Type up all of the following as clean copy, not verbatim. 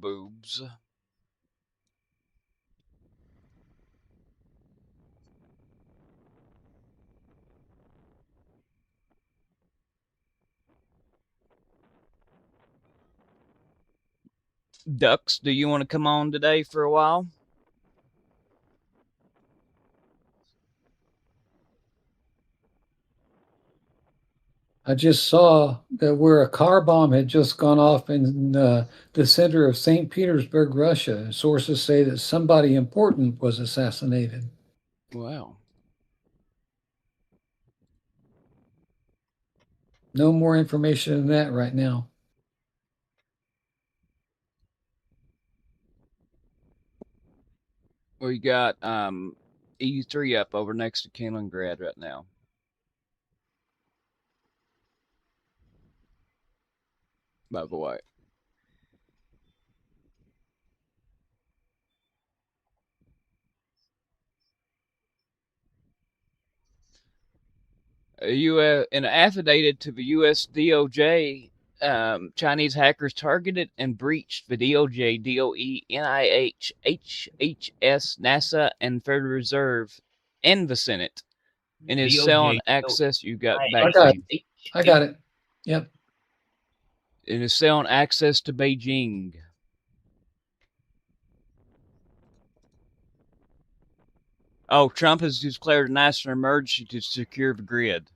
boobs. Ducks, do you want to come on today for a while? I just saw that where a car bomb had just gone off in the center of St. Petersburg, Russia. Sources say that somebody important was assassinated. Wow. No more information than that right now. We got E3 up over next to Kaliningrad right now. By the way. In an affidavit to the U.S. DOJ, Chinese hackers targeted and breached the DOJ, DOE, NIH, HHS, NASA, and Federal Reserve, and the Senate. In his cell and access, you got I back. got it. I got it. Yep. In his cell and access to Beijing. Oh, Trump has declared a national emergency to secure the grid.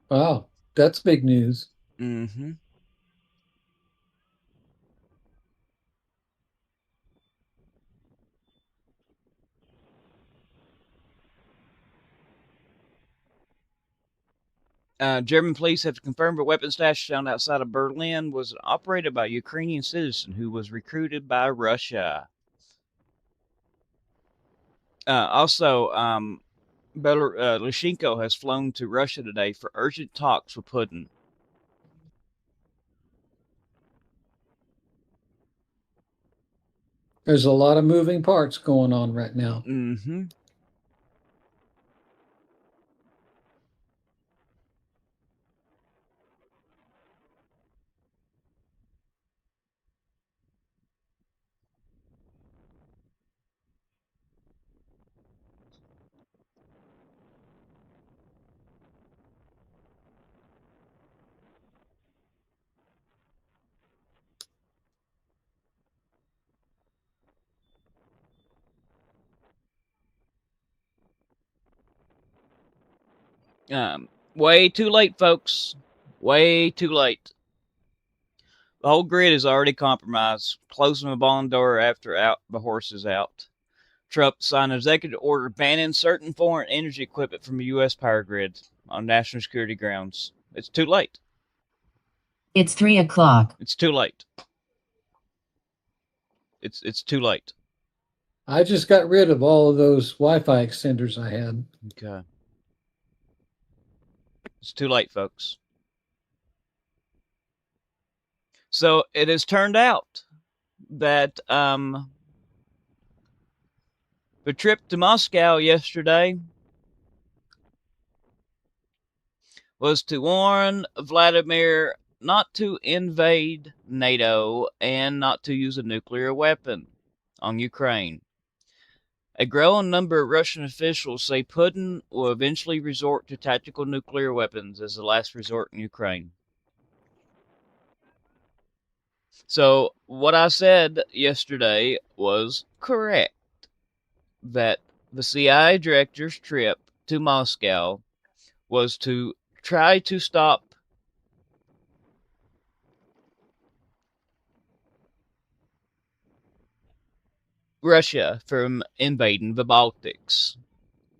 Wow, that's big news. Mm-hmm. German police have confirmed a weapon stash found outside of Berlin was operated by a Ukrainian citizen who was recruited by Russia. Also, Lyshenko has flown to Russia today for urgent talks with Putin. There's a lot of moving parts going on right now. Mm-hmm. Way too late, folks. Way too late. The whole grid is already compromised. Closing the barn door after the horse is out. Trump signed an executive order banning certain foreign energy equipment from the U.S. power grid on national security grounds. It's too late. It's 3 o'clock. It's too late. It's too late. I just got rid of all of those Wi-Fi extenders I had. Okay. It's too late, folks. So it has turned out that the trip to Moscow yesterday was to warn Vladimir not to invade NATO and not to use a nuclear weapon on Ukraine. A growing number of Russian officials say Putin will eventually resort to tactical nuclear weapons as the last resort in Ukraine. So, what I said yesterday was correct. That the CIA director's trip to Moscow was to try to stop Russia from invading the Baltics.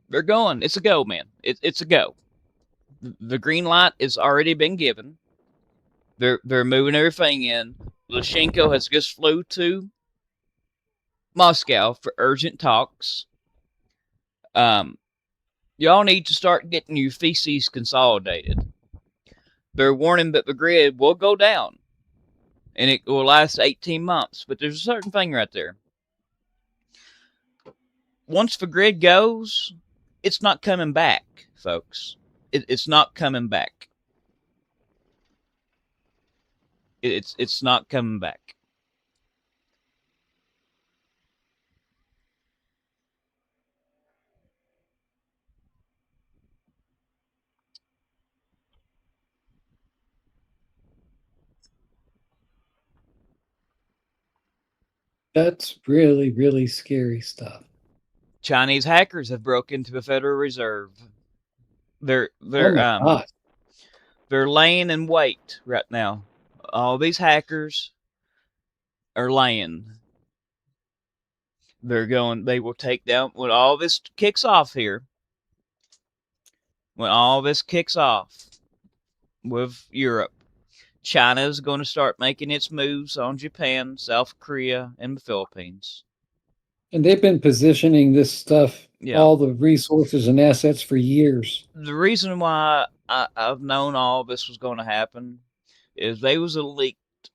They're going. It's a go, man. It's a go. The green light has already been given. They're moving everything in. Lyshenko has just flew to Moscow for urgent talks. Y'all need to start getting your feces consolidated. They're warning that the grid will go down, and it will last 18 months. But there's a certain thing right there. Once the grid goes, it's not coming back, folks. It's not coming back. It's not coming back. That's really, really scary stuff. Chinese hackers have broke into the Federal Reserve. Oh my God. They're laying in wait right now. All these hackers are laying. They will take down when all this kicks off here. When all this kicks off with Europe, China is going to start making its moves on Japan, South Korea, and the Philippines. And they've been positioning this stuff, Yeah. all the resources and assets for years. The reason why I've known all this was going to happen is there was a leaked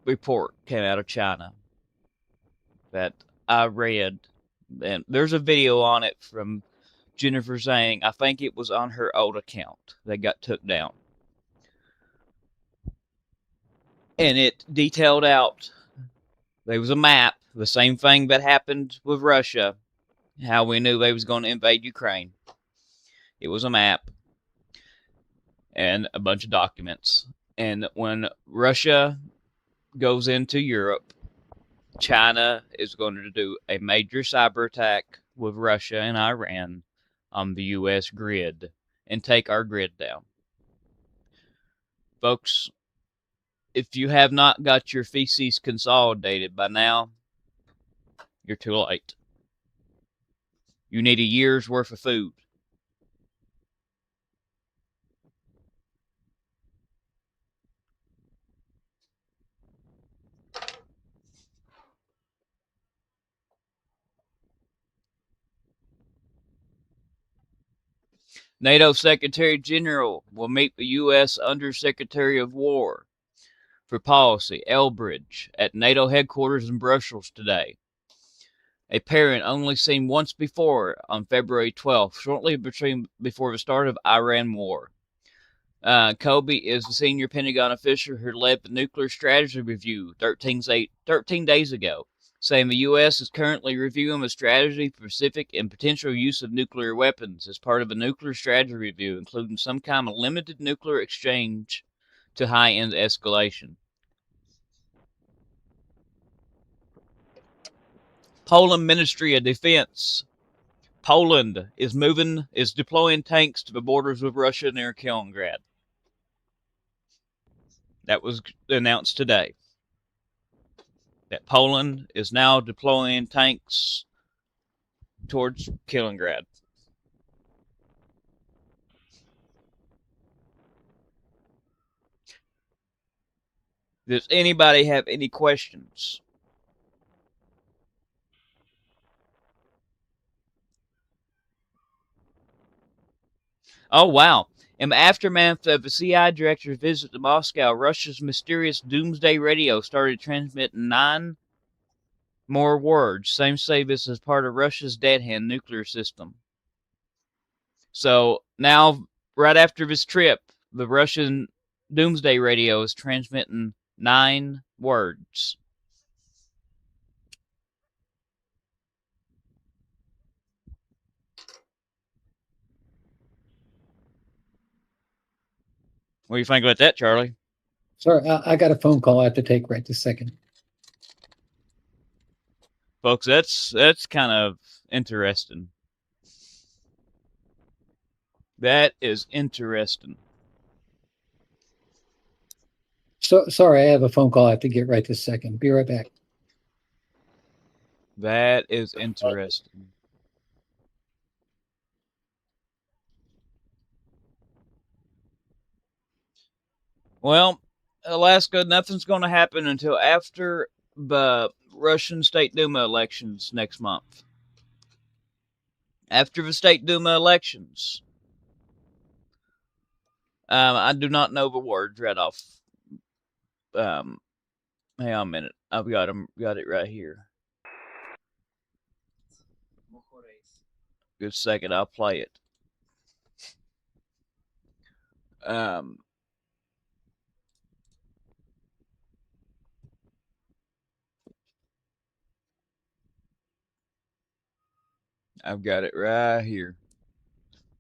report came out of China that I read, and there's a video on it from Jennifer Zhang. I think it was on her old account that got took down. And it detailed out, there was a map, the same thing that happened with Russia, how we knew they was going to invade Ukraine. It was a map and a bunch of documents. And when Russia goes into Europe, China is going to do a major cyber attack with Russia and Iran on the U.S. grid and take our grid down. Folks, if you have not got your feces consolidated by now, you're too late. You need a year's worth of food. NATO Secretary General will meet the U.S. Undersecretary of War for Policy, Elbridge, at NATO headquarters in Brussels today. A parent only seen once before on February 12th, shortly before the start of Iran war. Kobe is the senior Pentagon official who led the nuclear strategy review 13 days ago, saying the U.S. is currently reviewing the strategy for specific and potential use of nuclear weapons as part of a nuclear strategy review, including some kind of limited nuclear exchange to high-end escalation. Poland Ministry of Defense. Poland is deploying tanks to the borders with Russia near Kaliningrad. That was announced today. That Poland is now deploying tanks towards Kaliningrad. Does anybody have any questions? Oh, wow. In the aftermath of the CIA director's visit to Moscow, Russia's mysterious doomsday radio started transmitting 9 more words. Same say this is part of Russia's dead hand nuclear system. So now, right after this trip, the Russian doomsday radio is transmitting 9 words. What do you think about that, Charlie? Sorry, I got a phone call I have to take right this second. Folks, that's kind of interesting. That is interesting. So sorry, I have a phone call I have to get right this second. Be right back. That is interesting. Well, Alaska, nothing's going to happen until after the Russian State Duma elections next month. After the State Duma elections, I do not know the words right off. Hang on a minute. I've got it right here. Good second, I'll play it. Um, I've got it right here.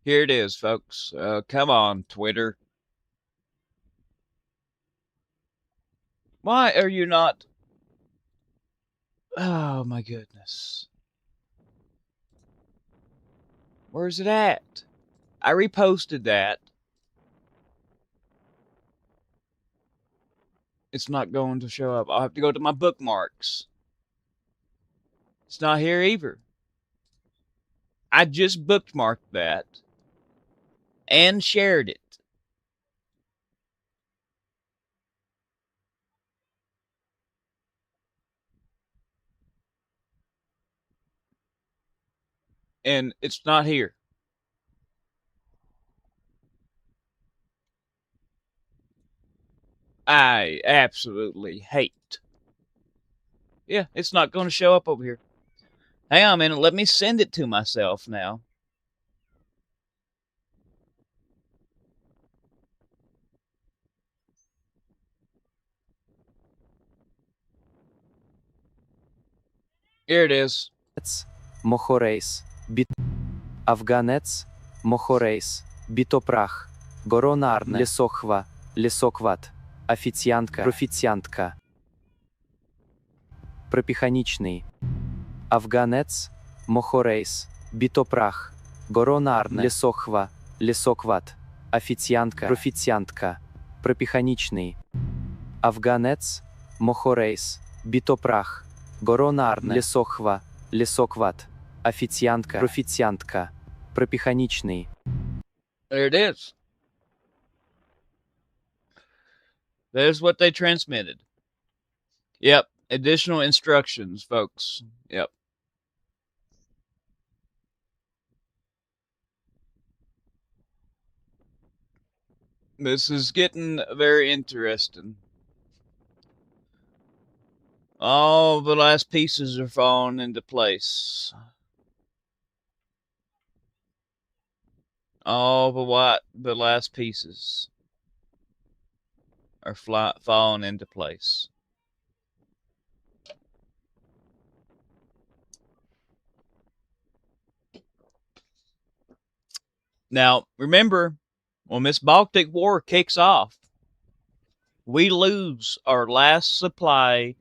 Here it is, folks. Come on, Twitter. Why are you not? Oh my goodness. Where's it at? I reposted that. It's not going to show up. I'll have to go to my bookmarks. It's not here either. I just bookmarked that and shared it. And it's not here. I absolutely hate. Yeah, it's not going to show up over here. Hang on a minute. Let me send it to myself now. Here it is. Мохорейс, Афганец, Мохорейс, Битопрах, Горонарне, Лесохва, Лесокват, Официантка, Профициантка, Пропиханичный, Афганец, Мохорейс, Битопрах, Горонарне, Лесохва, Лесокват, Официантка, Профициантка, Пропиханичный, Афганец, Мохорейс, Битопрах, Горонарне, Лесохва, Лесокват, Официантка, Профициантка, Пропиханичный. There it is. There's what they transmitted. Yep. Additional instructions, folks. Yep. This is getting very interesting. All the last pieces are falling into place. All the last pieces are falling into place. Now, remember, when this Baltic War kicks off, we lose our last supply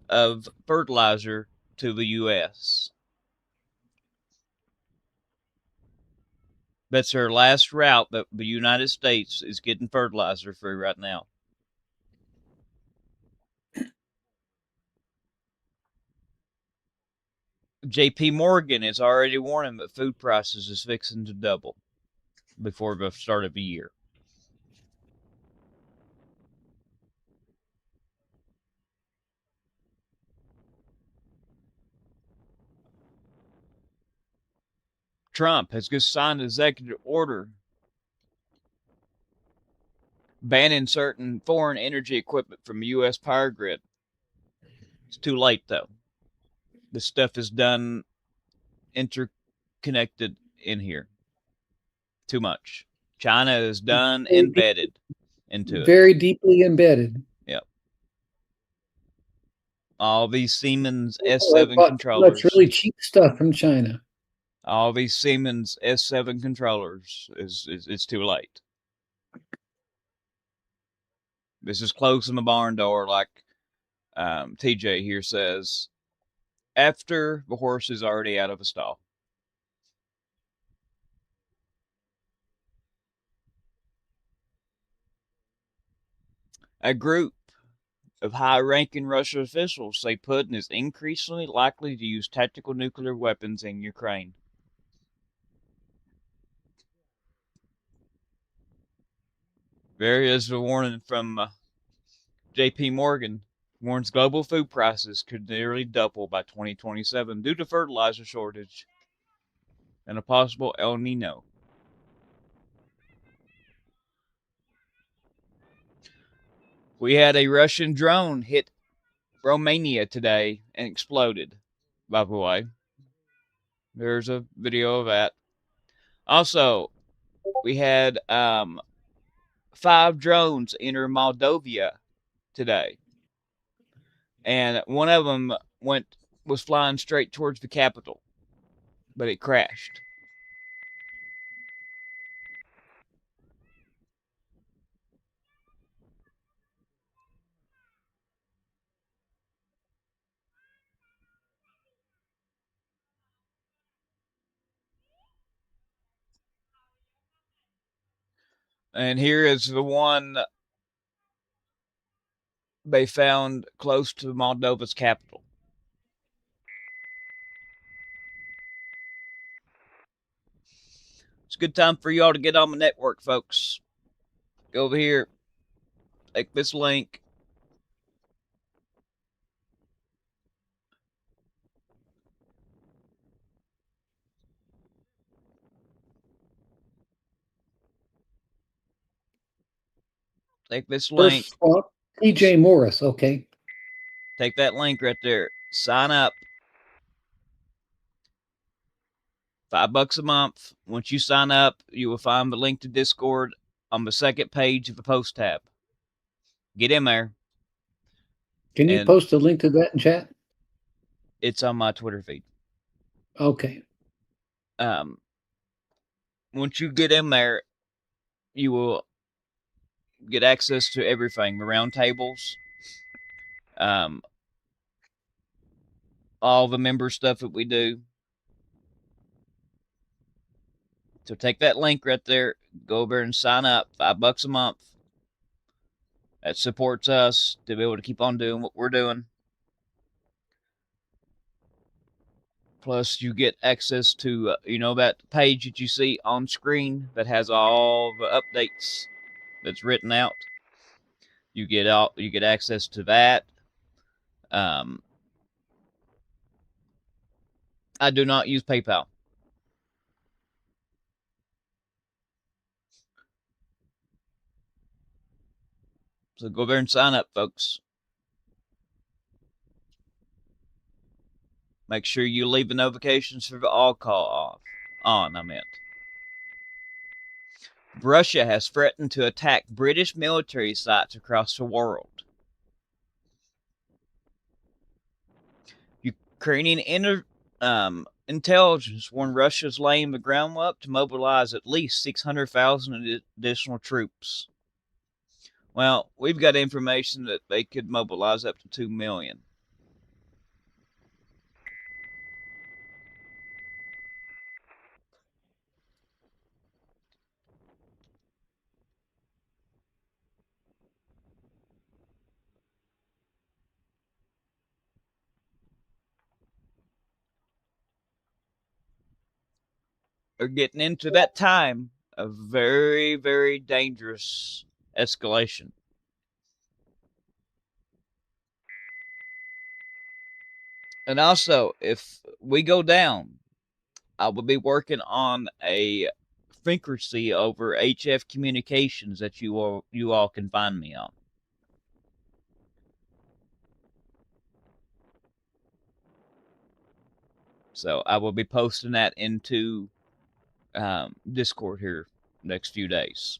of fertilizer to the U.S. That's our last route that the United States is getting fertilizer through right now. J.P. Morgan is already warning that food prices is fixing to double before the start of the year. Trump has just signed an executive order banning certain foreign energy equipment from the U.S. power grid. It's too late, though. This stuff is done interconnected in here. Too much. China is done embedded into it. Very deeply embedded. Yep. All these Siemens S7 controllers. That's really cheap stuff from China. All these Siemens S7 controllers it's too late. This is closing the barn door, like TJ here says, after the horse is already out of the stall. A group of high-ranking Russian officials say Putin is increasingly likely to use tactical nuclear weapons in Ukraine. There is a warning from J.P. Morgan. Warns global food prices could nearly double by 2027 due to fertilizer shortage and a possible El Nino. We had a Russian drone hit Romania today and exploded, by the way. There's a video of that. Also, we had 5 drones enter Moldova today, and one of them was flying straight towards the capital, but it crashed. And here is the one they found close to Moldova's capital. It's a good time for y'all to get on the network, folks. Go over here, take this link. Take this link. First swap, TJ Morris. Okay. Take that link right there. Sign up. $5 a month. Once you sign up, you will find the link to Discord on the second page of the post tab. Get in there. Can you post a link to that in chat? It's on my Twitter feed. Okay. Once you get in there, you will get access to everything. The round tables, all the member stuff that we do. So take that link right there, go over and sign up. $5 a month. That supports us to be able to keep on doing what we're doing. Plus, you get access to, that page that you see on screen that has all the updates that's written out. You get access to that. I do not use PayPal. So go there and sign up, folks. Make sure you leave the notifications for the all call on. Russia has threatened to attack British military sites across the world. Ukrainian intelligence warned Russia's laying the groundwork to mobilize at least 600,000 additional troops. Well, we've got information that they could mobilize up to 2 million. Are getting into that time of very, very dangerous escalation. And also, if we go down, I will be working on a frequency over HF communications that you all can find me on. So I will be posting that into Discord here next few days.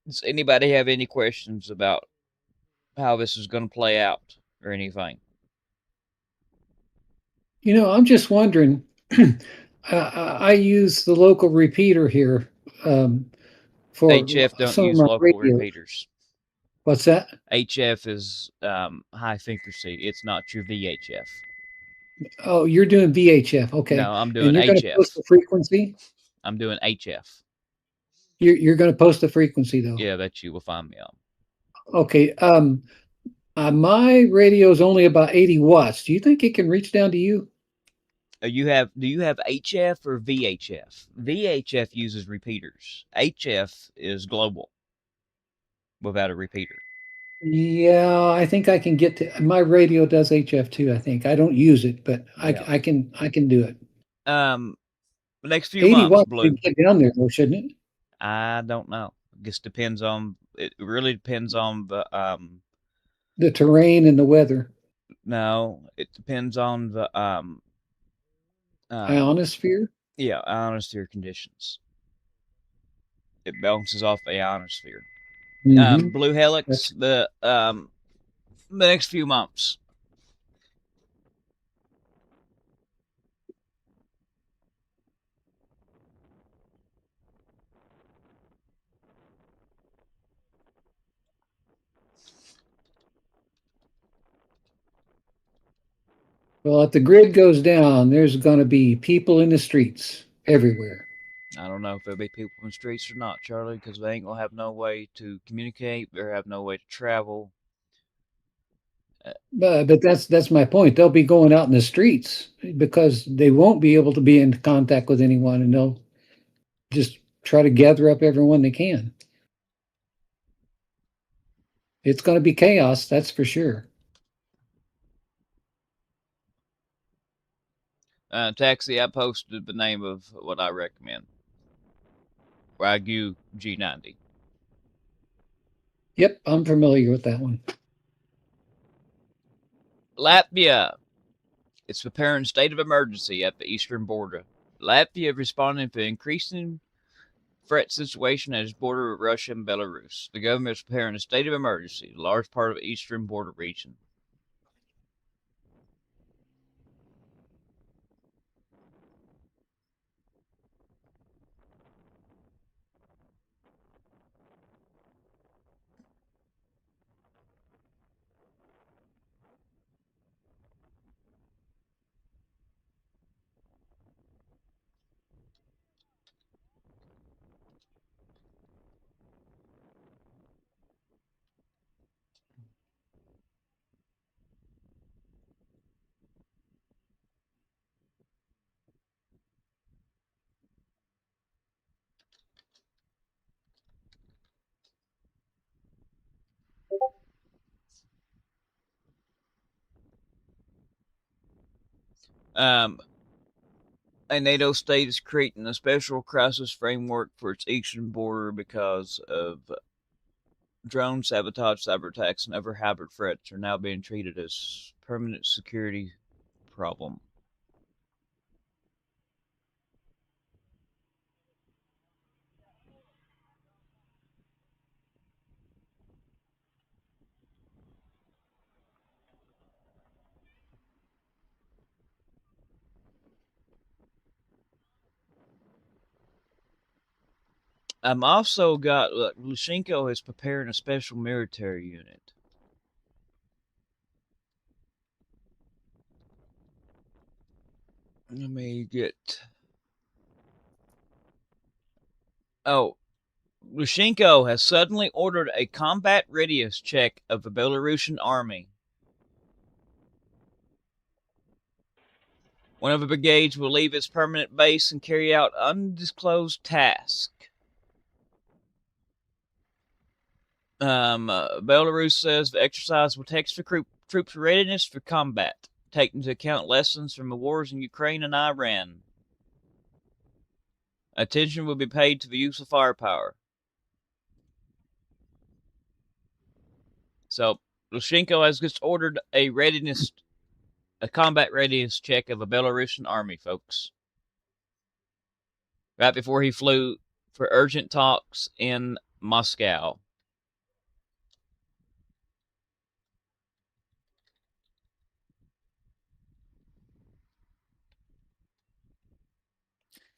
Does anybody have any questions about how this is going to play out or anything? I'm just wondering. I use the local repeater here for HF don't use local repeaters. What's that? HF is high frequency. It's not your VHF. Oh, you're doing VHF. Okay. No, I'm doing and you're HF. Going to post the frequency? I'm doing HF. You're going to post the frequency, though? Yeah, that you will find me on. Okay. My radio is only about 80 watts. Do you think it can reach down to you? Do you have HF or VHF? VHF uses repeaters. HF is global without a repeater. Yeah, I think I can get to. My radio does HF too. I think I don't use it, but I can do it. The next few 80 months, watts Blue. can get down there, though, shouldn't it? I don't know. It just depends on. It really depends on the terrain and the weather. No, it depends on the Ionosphere? yeah, ionosphere conditions. It bounces off the ionosphere. Mm-hmm. Blue That's helix, the next few months. well, if the grid goes down, there's going to be people in the streets everywhere. I don't know if there'll be people in the streets or not, Charlie, because they ain't gonna have no way to communicate. They have no way to travel. But that's my point. They'll be going out in the streets because they won't be able to be in contact with anyone, and they'll just try to gather up everyone they can. It's going to be chaos, that's for sure. Taxi, I posted the name of what I recommend. Wagyu G90. Yep, I'm familiar with that one. Latvia. It's preparing state of emergency at the eastern border. Latvia responding to increasing threat situation at its border with Russia and Belarus. The government is preparing a state of emergency, a large part of the eastern border region. Um, a NATO state is creating a special crisis framework for its eastern border because of drone sabotage, cyber attacks, and other hybrid threats are now being treated as permanent security problem. I'm also got Lushenko is preparing a special military unit. Let me get. Oh, Lushenko has suddenly ordered a combat readiness check of the Belarusian army. One of the brigades will leave its permanent base and carry out undisclosed task. Belarus says the exercise will test the troops' readiness for combat, taking into account lessons from the wars in Ukraine and Iran. Attention will be paid to the use of firepower. So, Lushenko has just ordered a combat readiness check of the Belarusian army, folks. Right before he flew for urgent talks in Moscow.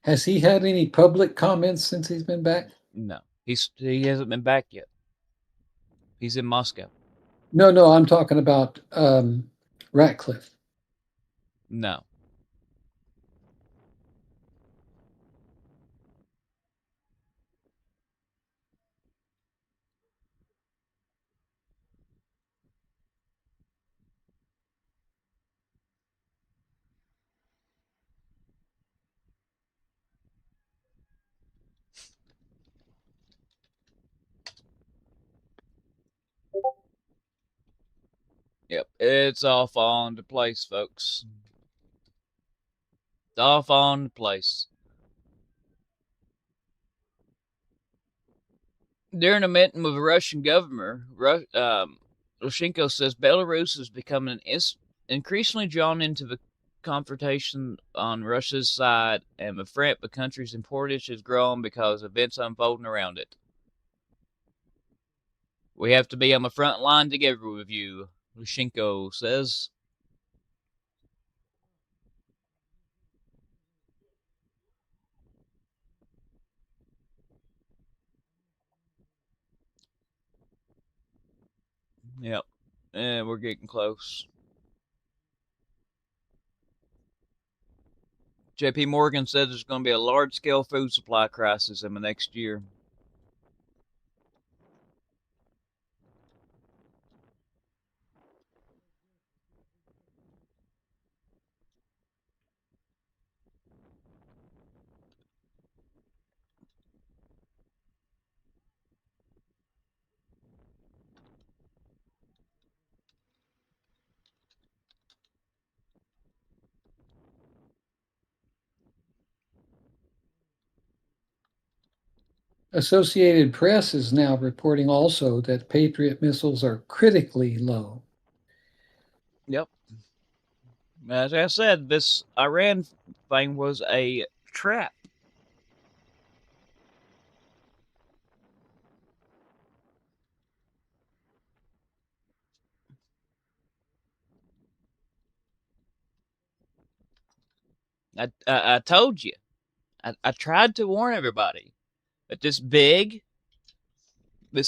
Has he had any public comments since he's been back? No, he hasn't been back yet. He's in Moscow. No, I'm talking about Ratcliffe. No. Yep, it's all falling into place, folks. It's all falling into place. During a meeting with the Russian governor, Lushenko says Belarus is becoming increasingly drawn into the confrontation on Russia's side, and the threat the country's importance has grown because of events unfolding around it. We have to be on the front line together with you, Lushenko says. Yep. And we're getting close. JP Morgan says there's going to be a large scale food supply crisis in the next year. Associated Press is now reporting also that Patriot missiles are critically low. Yep. As I said, this Iran thing was a trap. I told you. I tried to warn everybody that this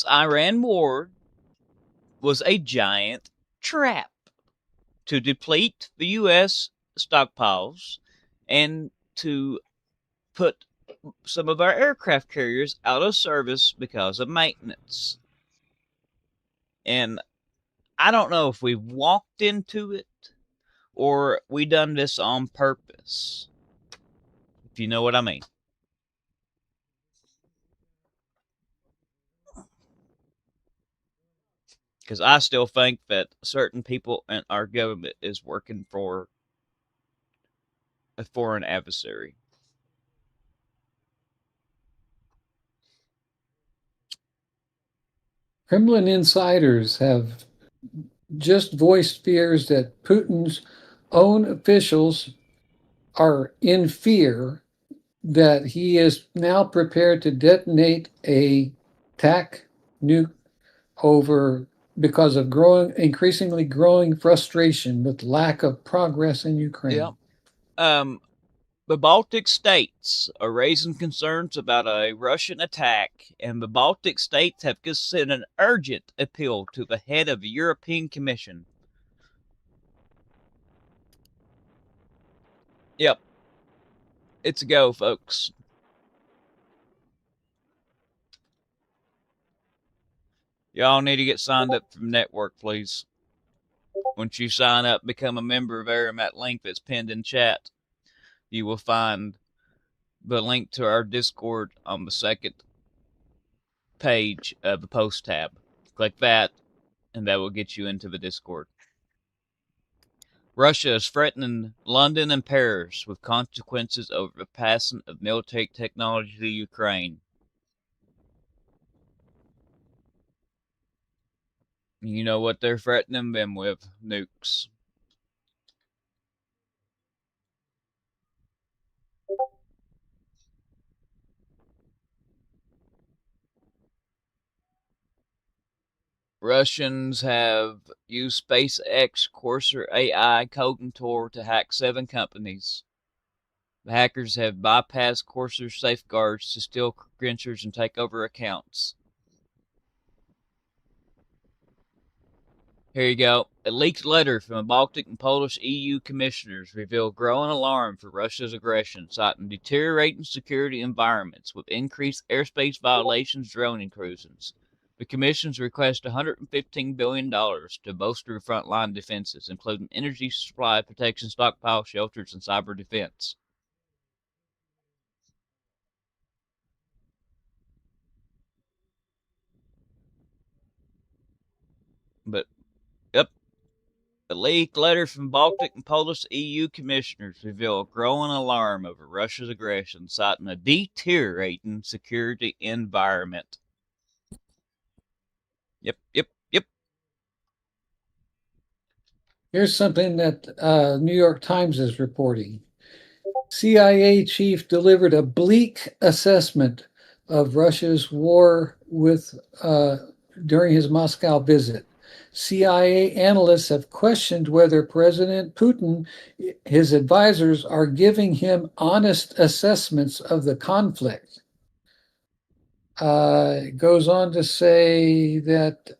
Iran war was a giant trap to deplete the U.S. stockpiles and to put some of our aircraft carriers out of service because of maintenance. And I don't know if we walked into it or we done this on purpose, if you know what I mean. Because I still think that certain people in our government is working for a foreign adversary. Kremlin insiders have just voiced fears that Putin's own officials are in fear that he is now prepared to detonate a TAC nuke over because of increasingly growing frustration with lack of progress in Ukraine. Yeah. The Baltic states are raising concerns about a Russian attack, and the Baltic states have sent an urgent appeal to the head of the European Commission. Yep. It's a go, folks. Y'all need to get signed up for the network, please. Once you sign up, become a member of ARAM at link that's pinned in chat. You will find the link to our Discord on the second page of the post tab. Click that, and that will get you into the Discord. Russia is threatening London and Paris with consequences over the passing of military technology to Ukraine. You know what they're threatening them with? Nukes. Russians have used SpaceX Corsair AI coding tool to hack 7 companies. The hackers have bypassed Corsair safeguards to steal credentials and take over accounts. Here you go. A leaked letter from the Baltic and Polish EU commissioners revealed growing alarm for Russia's aggression, citing deteriorating security environments with increased airspace violations, drone intrusions. The commissions request $115 billion to bolster frontline defenses, including energy supply protection, stockpile shelters, and cyber defense. But, yep, a leaked letter from Baltic and Polish EU commissioners reveal a growing alarm over Russia's aggression, citing a deteriorating security environment. Yep. Here's something that New York Times is reporting. CIA chief delivered a bleak assessment of Russia's war with during his Moscow visit. CIA analysts have questioned whether President Putin, his advisors, are giving him honest assessments of the conflict. It goes on to say that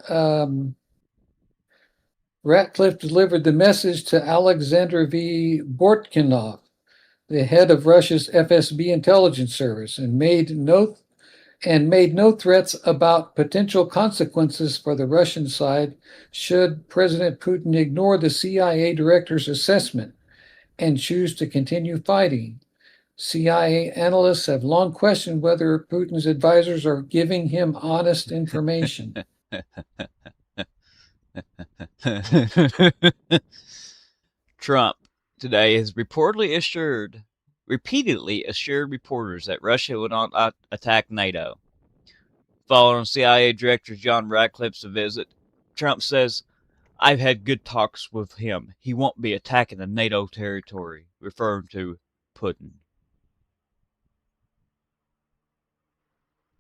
Ratcliffe delivered the message to Alexander V. Bortkinov, the head of Russia's FSB intelligence service, and made no threats about potential consequences for the Russian side should President Putin ignore the CIA director's assessment and choose to continue fighting. CIA analysts have long questioned whether Putin's advisors are giving him honest information. Trump today has repeatedly assured reporters that Russia would not attack NATO. Following CIA Director John Ratcliffe's visit, Trump says, "I've had good talks with him. He won't be attacking the NATO territory," referring to Putin.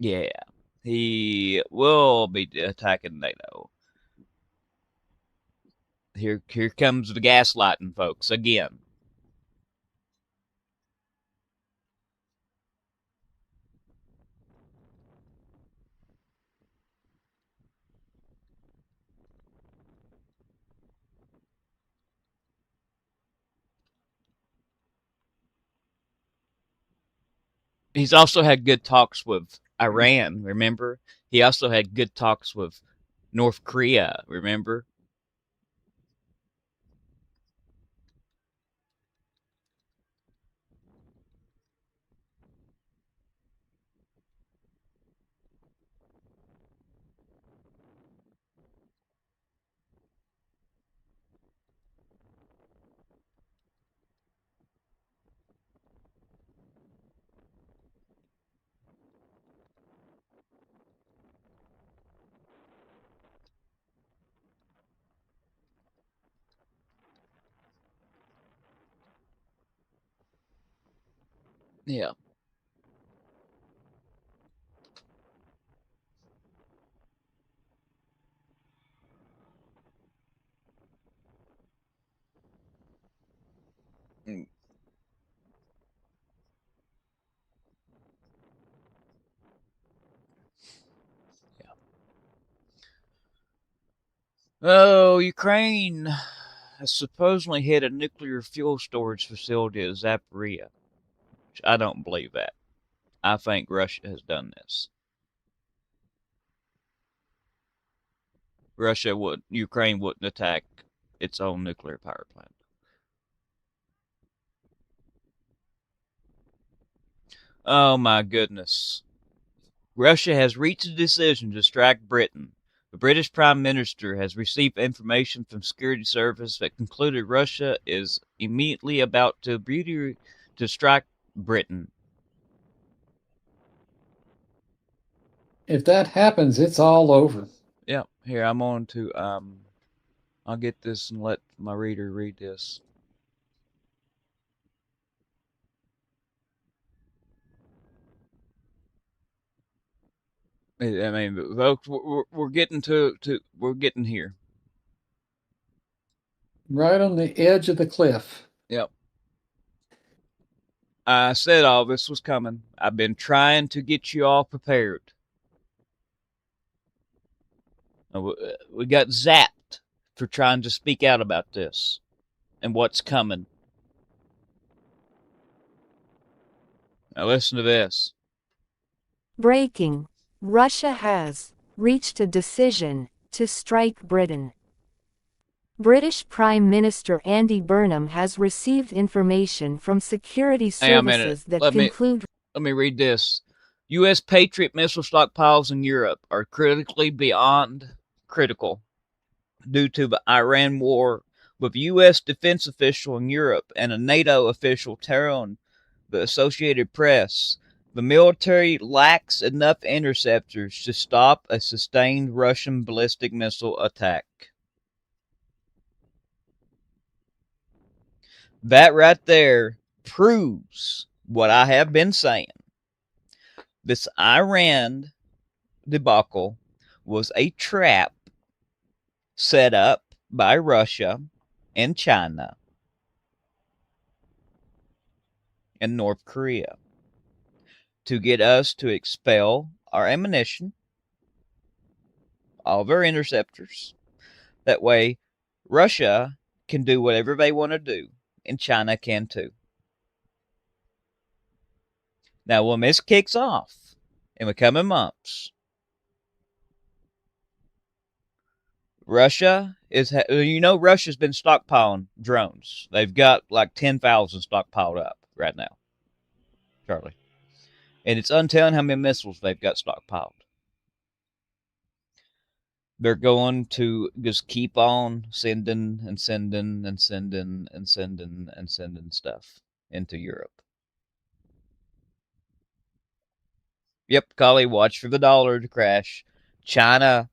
Yeah, he will be attacking NATO. Here comes the gaslighting, folks, again. He's also had good talks with Iran, remember? He also had good talks with North Korea, remember? Yeah. Mm. Yeah. Oh, Ukraine has supposedly hit a nuclear fuel storage facility at Zaporizhia. I don't believe that. I think Russia has done this. Ukraine wouldn't attack its own nuclear power plant. Oh my goodness. Russia has reached a decision to strike Britain. The British Prime Minister has received information from Security Service that concluded Russia is immediately about to strike Britain. If that happens, it's all over. Yeah, here I'm on to I'll get this and let my reader read this. I mean, folks, we're getting we're getting here. Right on the edge of the cliff. Yep. I said all this was coming. I've been trying to get you all prepared. We got zapped for trying to speak out about this and what's coming. Now listen to this. Breaking. Russia has reached a decision to strike Britain. British Prime Minister Andy Burnham has received information from security services that conclude. Let me read this. U.S. Patriot missile stockpiles in Europe are critical due to the Iran war, with U.S. defense official in Europe and a NATO official telling the Associated Press the military lacks enough interceptors to stop a sustained Russian ballistic missile attack. That right there proves what I have been saying. This Iran debacle was a trap set up by Russia and China and North Korea to get us to expel our ammunition, all of our interceptors. That way, Russia can do whatever they want to do, and China can too. Now, when this kicks off in the coming months, Russia is, Russia's been stockpiling drones. They've got like 10,000 stockpiled up right now, Charlie. And it's untelling how many missiles they've got stockpiled. They're going to just keep on sending and sending and sending and sending and sending stuff into Europe. Yep, Kali, watch for the dollar to crash. China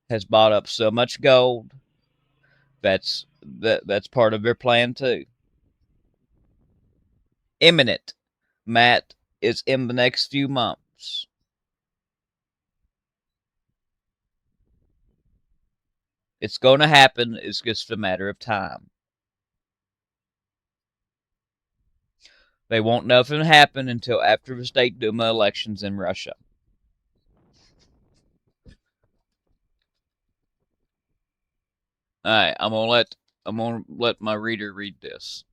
has bought up so much gold. That's part of their plan too. Imminent, Matt, is in the next few months. It's going to happen. It's just a matter of time. They won't nothing happen until after the State Duma elections in Russia. All right, I'm gonna let my reader read this.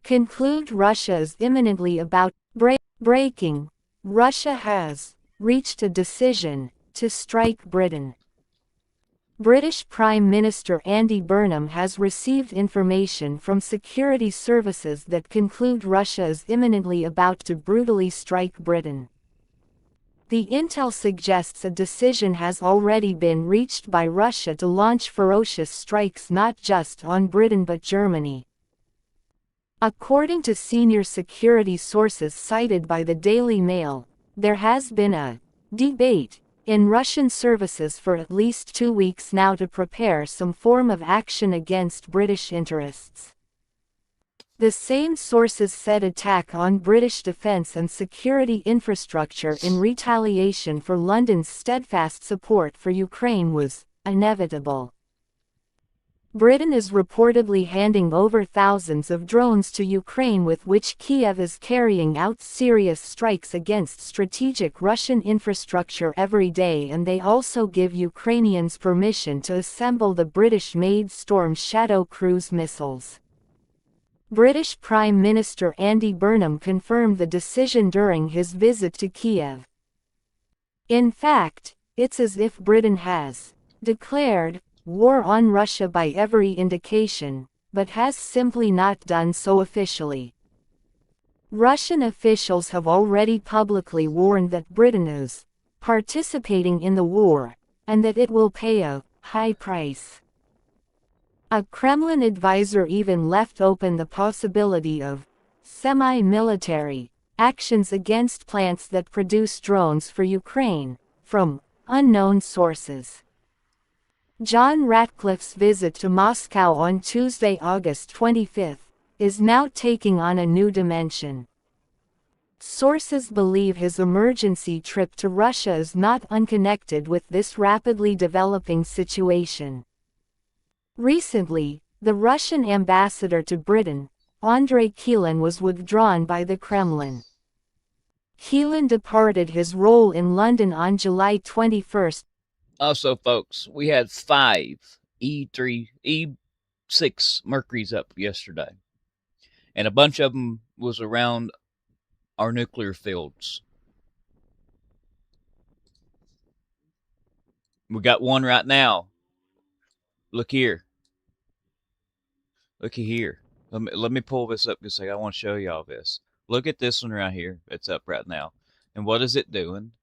Conclude Russia is imminently about breaking. Russia has reached a decision to strike Britain. British Prime Minister Andy Burnham has received information from security services that conclude Russia is imminently about to brutally strike Britain. The intel suggests a decision has already been reached by Russia to launch ferocious strikes not just on Britain but Germany. According to senior security sources cited by the Daily Mail, there has been a debate in Russian services for at least 2 weeks now to prepare some form of action against British interests. The same sources said attack on British defence and security infrastructure in retaliation for London's steadfast support for Ukraine was inevitable. Britain is reportedly handing over thousands of drones to Ukraine with which Kiev is carrying out serious strikes against strategic Russian infrastructure every day, and they also give Ukrainians permission to assemble the British-made Storm Shadow cruise missiles. British Prime Minister Andy Burnham confirmed the decision during his visit to Kiev. In fact, it's as if Britain has declared war on Russia by every indication, but has simply not done so officially. Russian officials have already publicly warned that Britain is participating in the war, and that it will pay a high price. A Kremlin advisor even left open the possibility of semi-military actions against plants that produce drones for Ukraine, from unknown sources. John Ratcliffe's visit to Moscow on Tuesday, August 25, is now taking on a new dimension. Sources believe his emergency trip to Russia is not unconnected with this rapidly developing situation. Recently, the Russian ambassador to Britain, Andrei Kilin, was withdrawn by the Kremlin. Kilin departed his role in London on July 21. Also, folks, we had 5 E6 Mercuries up yesterday, and a bunch of them was around our nuclear fields. We got one right now. Look here. Looky here. Let me pull this up because I want to show y'all this. Look at this one right here. It's up right now. And what is it doing?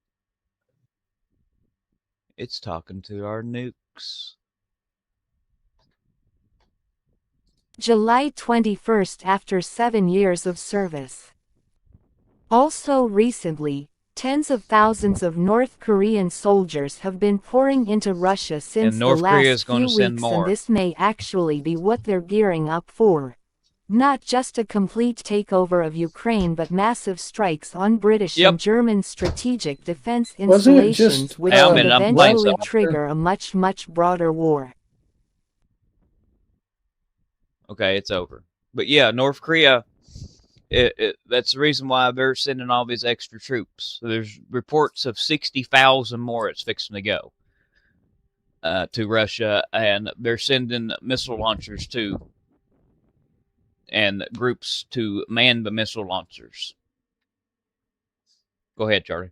It's talking to our nukes. July 21 after 7 years of service. Also recently, Tens of thousands of North Korean soldiers have been pouring into Russia since the North Korea last is going few to send weeks, more. and this may actually be what they're gearing up for. Not just a complete takeover of Ukraine, but massive strikes on British Yep. and German strategic defense Wasn't it installations, just which Hey, could I'm playing eventually something. trigger a much, much broader war. Okay, it's over. But yeah, North Korea, that's the reason why they're sending all these extra troops. So there's reports of 60,000 more it's fixing to go to Russia, and they're sending missile launchers too, and groups to man the missile launchers. Go ahead, Charlie.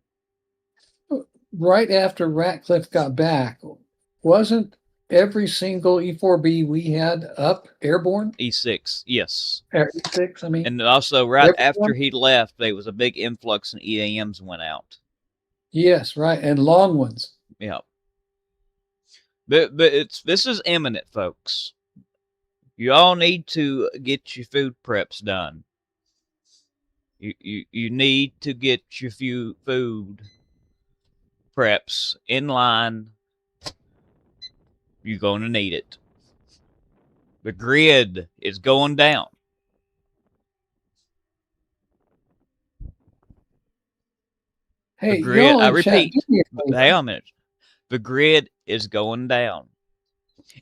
Right after Ratcliffe got back, wasn't every single E4B we had up airborne? E6, yes. E6, I mean. And also, right everyone? after he left, there was a big influx and EAMs went out. Yes, right, and long ones. Yeah. But this is imminent, folks. You all need to get your food preps done. You need to get your food preps in line. You're going to need it. The grid is going down. Hey, The grid, y'all I in chat, repeat, give me a favor. hang on a minute. The grid is going down.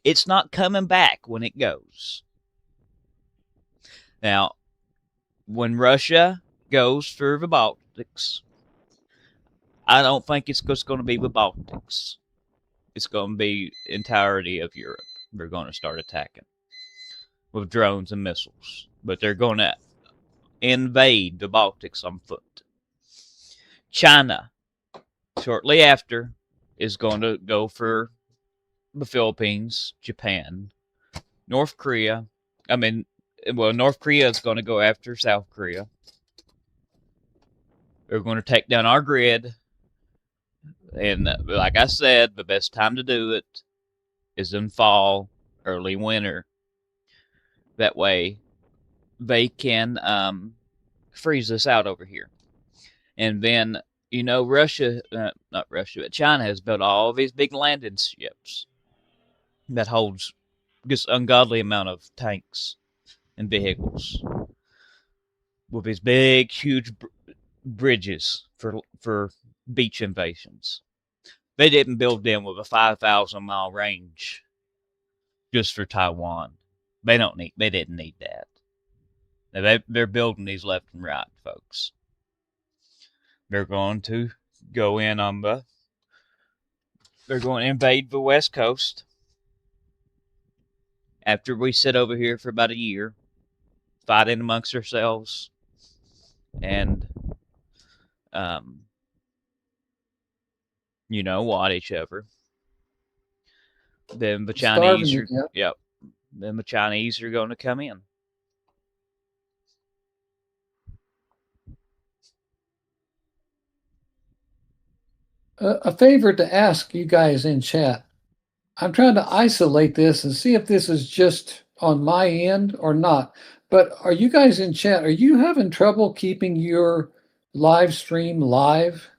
It's not coming back when it goes. Now, when Russia goes for the Baltics, I don't think it's just going to be the Baltics. It's going to be entirety of Europe. They're going to start attacking with drones and missiles. But they're going to invade the Baltics on foot. China, shortly after, is going to go for the Philippines, Japan, North Korea. North Korea is going to go after South Korea. They're going to take down our grid. And like I said, the best time to do it is in fall, early winter. That way, they can freeze us out over here. And then, Russia, not Russia, but China has built all these big landing ships that holds just ungodly amount of tanks and vehicles with these big, huge bridges for beach invasions. They didn't build them with a 5,000-mile range just for Taiwan. They didn't need that. They're building these left and right, folks. They're going to go in they're going to invade the West Coast after we sit over here for about a year, fighting amongst ourselves, and what each other. Then the Chinese Then the Chinese are going to come in. A favor to ask you guys in chat. I'm trying to isolate this and see if this is just on my end or not. But are you guys in chat? Are you having trouble keeping your live stream live?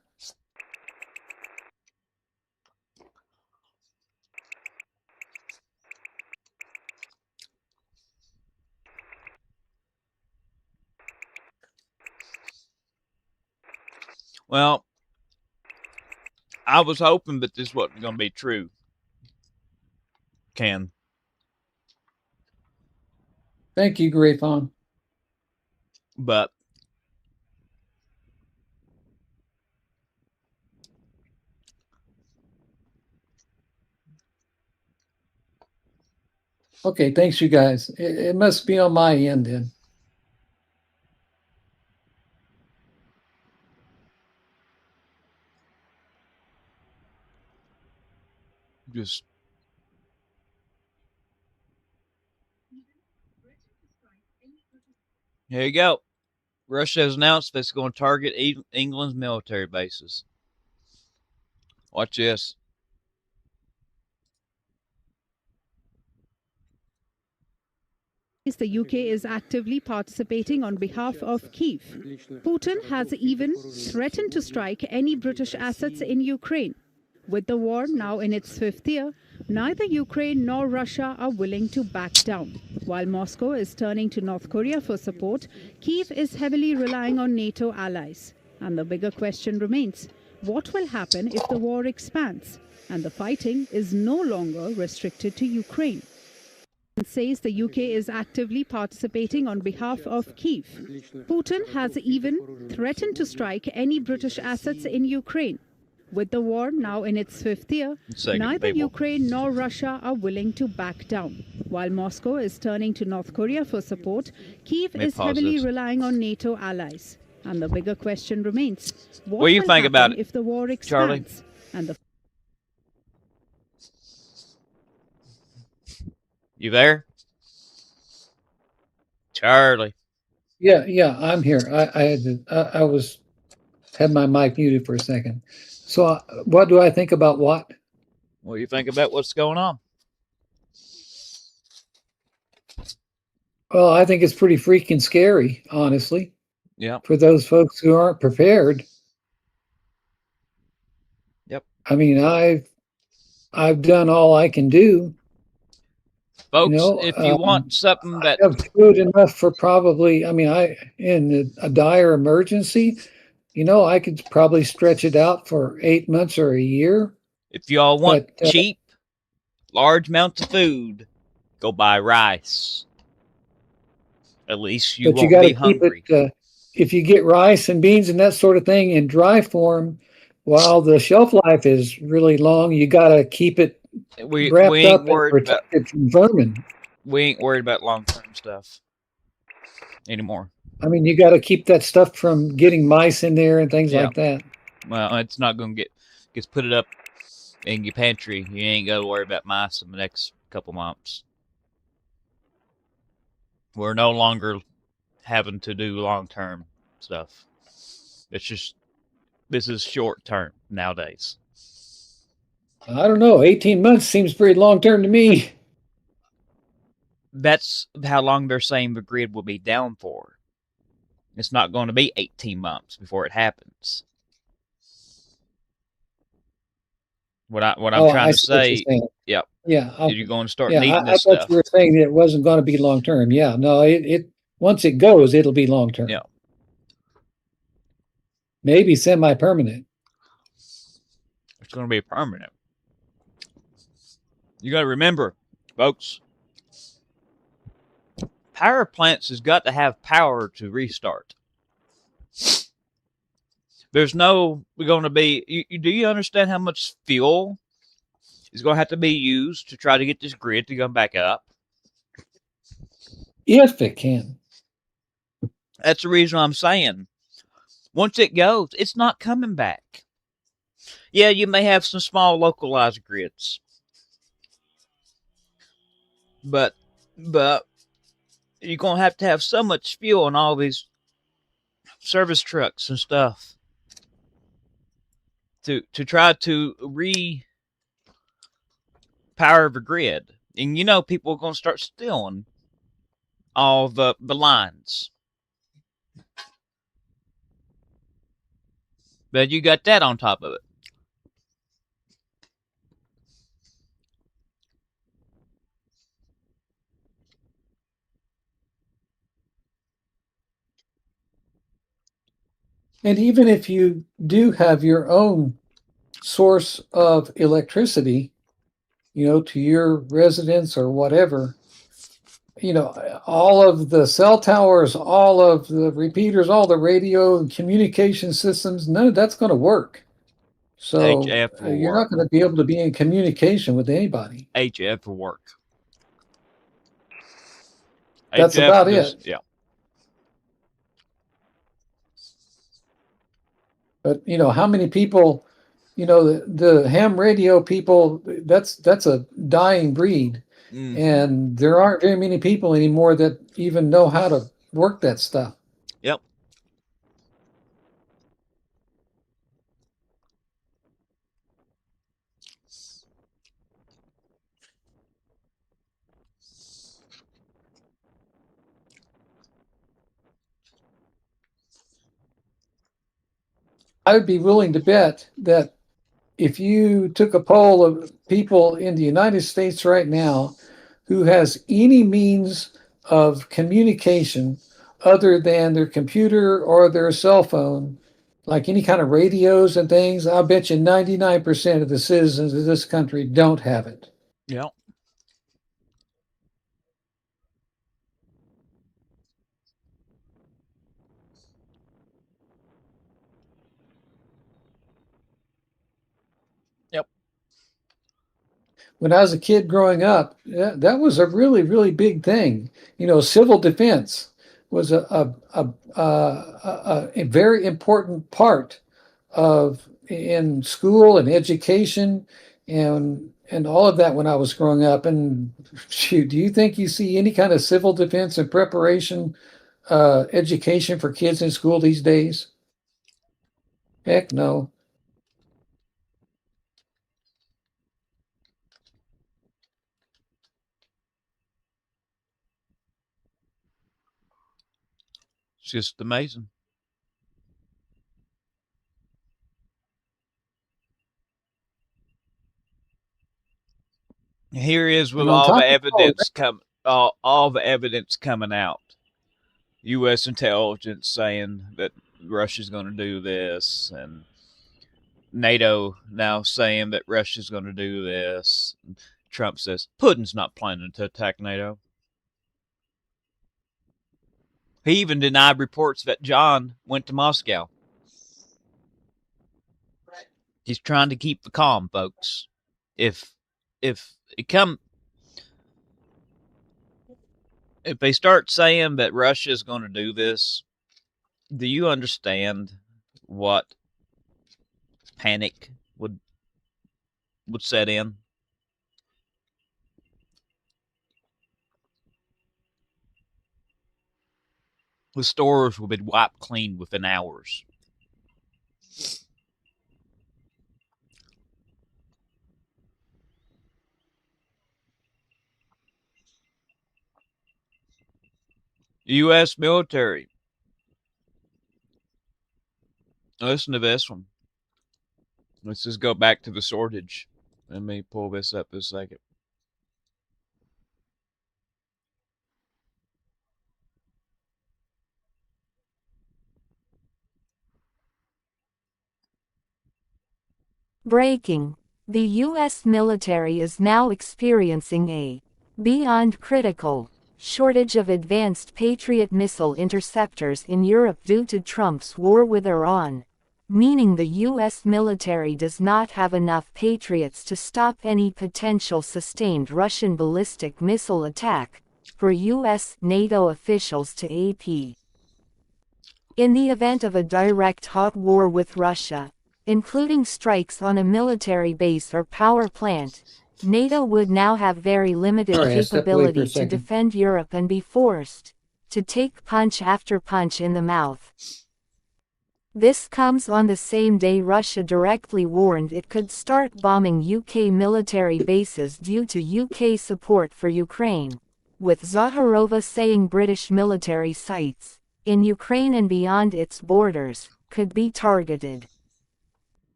Well, I was hoping that this wasn't going to be true. Ken. Thank you, Graypon. But okay, thanks, you guys. It must be on my end then. just here you go. Russia has announced that it's going to target England's military bases. Watch this. the UK is actively participating on behalf of Kyiv. Putin has even threatened to strike any British assets in Ukraine. With the war now in its fifth year, neither Ukraine nor Russia are willing to back down. While Moscow is turning to North Korea for support, Kyiv is heavily relying on NATO allies. And the bigger question remains, what will happen if the war expands and the fighting is no longer restricted to Ukraine? Says the UK is actively participating on behalf of Kyiv. Putin has even threatened to strike any British assets in Ukraine. With the war now in its fifth year, neither Ukraine nor Russia are willing to back down. While Moscow is turning to North Korea for support, Kyiv is heavily relying on NATO allies. And the bigger question remains, what will happen if the war expands? And the You there? Charlie. Yeah, I'm here. I had my mic muted for a second. So, what do I think about what? What do you think about what's going on? Well, I think it's pretty freaking scary, honestly. Yeah. For those folks who aren't prepared. Yep. I mean, I've done all I can do. Folks, if you want something that I have food enough for probably, I mean, in a dire emergency, I could probably stretch it out for 8 months or a year. If y'all want cheap, large amounts of food, go buy rice. At least you won't be hungry. If you get rice and beans and that sort of thing in dry form, while the shelf life is really long, you got to keep it wrapped up and protected from vermin. We ain't worried about long-term stuff anymore. I mean, you got to keep that stuff from getting mice in there and things like that. Well, it's not going to gets put it up in your pantry. You ain't got to worry about mice in the next couple months. We're no longer having to do long-term stuff. This is short-term nowadays. I don't know. 18 months seems pretty long-term to me. That's how long they're saying the grid will be down for. It's not going to be 18 months before it happens. What I'm trying to say, yeah, you're going to start needing this stuff. I thought you were saying that it wasn't going to be long term. Yeah, no, it once it goes, it'll be long term. Yeah, maybe semi-permanent. It's going to be permanent. You got to remember, folks. Power plants has got to have power to restart. There's no going to be. Do you understand how much fuel is going to have to be used to try to get this grid to come back up? If it can. That's the reason I'm saying. Once it goes, it's not coming back. Yeah, you may have some small localized grids, but you're going to have so much fuel in all these service trucks and stuff to try to power the grid. And people are going to start stealing all the lines. But you got that on top of it. And even if you do have your own source of electricity, to your residence or whatever, all of the cell towers, all of the repeaters, all the radio and communication systems, none of that's going to work. So you're not going to be able to be in communication with anybody. HF will work. That's about it. Yeah. But how many people, the ham radio people, that's a dying breed. Mm-hmm. And there aren't very many people anymore that even know how to work that stuff. Yep. I would be willing to bet that if you took a poll of people in the United States right now who has any means of communication other than their computer or their cell phone, like any kind of radios and things, I'll bet you 99% of the citizens of this country don't have it. Yeah. Yep. When I was a kid growing up, that was a really, really big thing. Civil defense was a very important part of in school and education and all of that when I was growing up. And shoot, do you think you see any kind of civil defense and preparation education for kids in school these days? Heck no. It's just amazing. Here is with And on all the top of all evidence all the evidence coming out. U.S. intelligence saying that Russia's going to do this, and NATO now saying that Russia's going to do this. Trump says Putin's not planning to attack NATO. He even denied reports that John went to Moscow. He's trying to keep the calm, folks. If they start saying that Russia is going to do this, do you understand what panic would set in? The stores would be wiped clean within hours. U.S. military. Listen to this one. Let's just go back to the shortage. Let me pull this up a second. Breaking. The U.S. military is now experiencing a beyond critical shortage of advanced Patriot missile interceptors in Europe due to Trump's war with Iran, meaning the U.S. military does not have enough Patriots to stop any potential sustained Russian ballistic missile attack, for U.S. NATO officials to AP. In the event of a direct hot war with Russia, including strikes on a military base or power plant, NATO would now have very limited capability to defend Europe and be forced to take punch after punch in the mouth. This comes on the same day Russia directly warned it could start bombing UK military bases due to UK support for Ukraine, with Zaharova saying British military sites in Ukraine and beyond its borders could be targeted.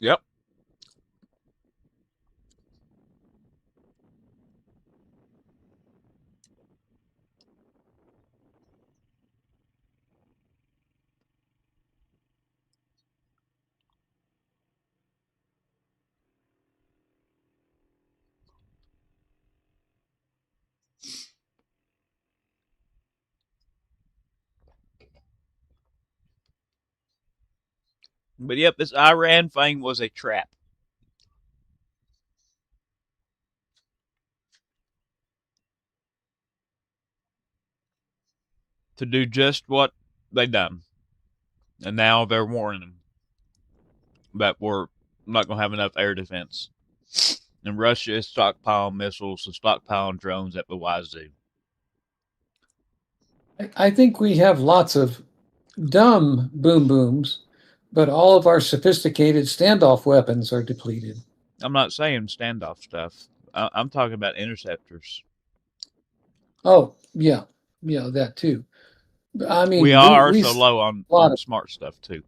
Yep. But yep, this Iran thing was a trap. To do just what they done. And now they're warning that we're not going to have enough air defense. And Russia is stockpiling missiles and stockpiling drones at the wazoo. I think we have lots of dumb boom booms, but all of our sophisticated standoff weapons are depleted. I'm not saying standoff stuff. I'm talking about interceptors. Oh, yeah, that too. I mean, we are so low on smart stuff too.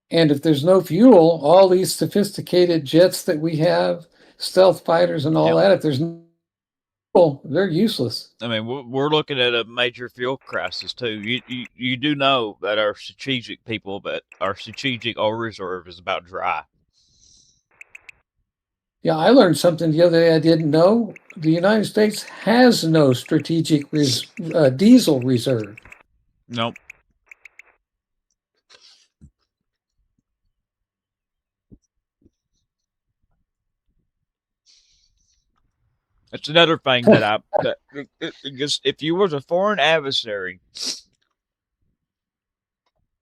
And if there's no fuel, all these sophisticated jets that we have, stealth fighters and all that, if there's no fuel, they're useless. I mean, we're looking at a major fuel crisis too. You do know that our strategic people, that our strategic oil reserve is about dry. Yeah, I learned something the other day I didn't know. The United States has no strategic diesel reserve. Nope. That's another thing that because if you was a foreign adversary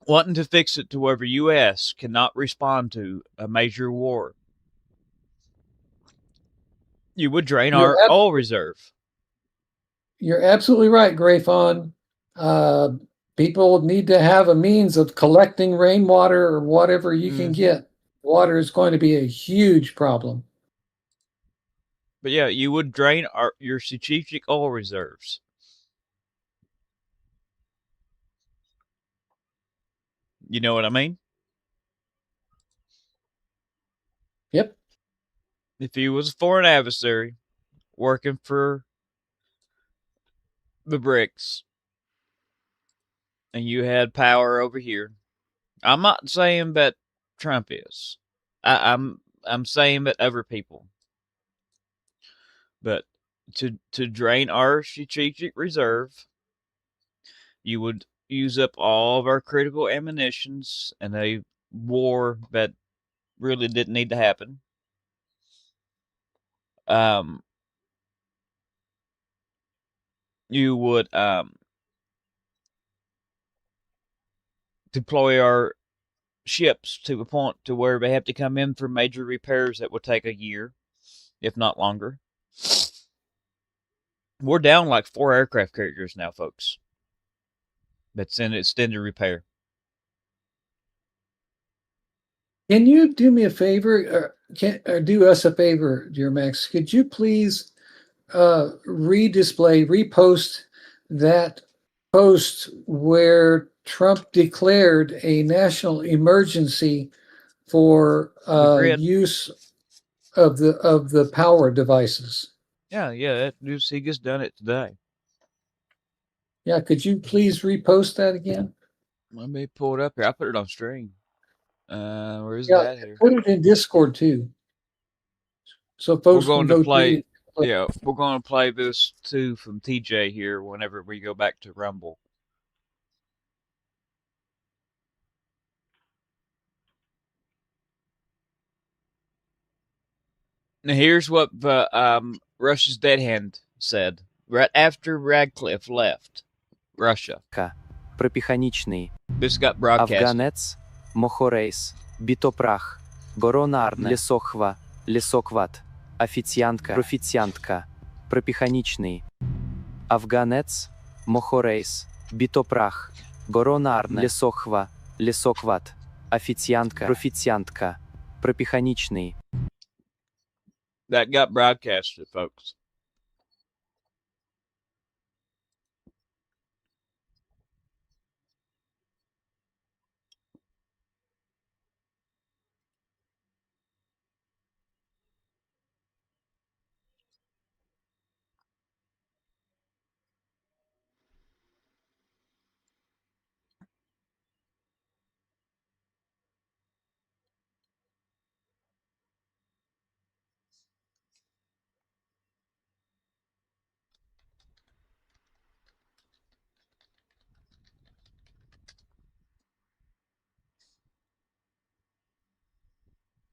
wanting to fix it to where the U.S. cannot respond to a major war, you would drain You're our oil reserve. You're absolutely right, Grayfon. Uh, People need to have a means of collecting rainwater or whatever you can get. Water is going to be a huge problem. But yeah, you would drain your strategic oil reserves. You know what I mean? Yep. If you was a foreign adversary working for the BRICS and you had power over here, I'm not saying that Trump is. I'm saying that other people. But to drain our strategic reserve, you would use up all of our critical ammunitions in a war that really didn't need to happen. You would deploy our ships to a point to where they have to come in for major repairs that would take a year, if not longer. We're down like 4 aircraft carriers now, folks. That's in extended repair. Can you do me a favor, or do us a favor, dear Max? Could you please repost that post where Trump declared a national emergency for use of the power devices? Yeah, he just done it today. Yeah, could you please repost that again? Let me pull it up here. I put it on stream. Where is it at here? Put it in Discord too, so folks can go play. Yeah, we're going to play this too from TJ here whenever we go back to Rumble. Now here's what the Russia's dead hand said right after Radcliffe left Russia. Припіханічний. This got broadcast. Афганець, Мохорейс, Бітопрах, Горонарне, Лісохва, Лісокват, Офіціантка, Профіціантка, Припіханічний. Афганець, Мохорейс, Бітопрах, Горонарне, Лісохва, Лісокват, Офіціантка, Профіціантка, Припіханічний. That got broadcasted, folks.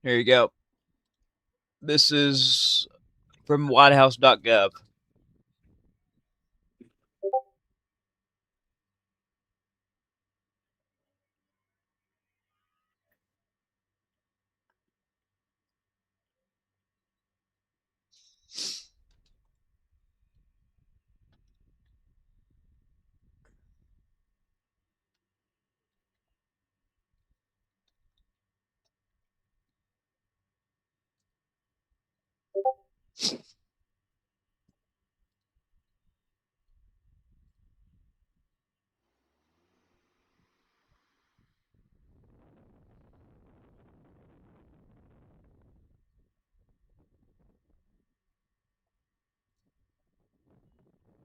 Here you go. This is from whitehouse.gov.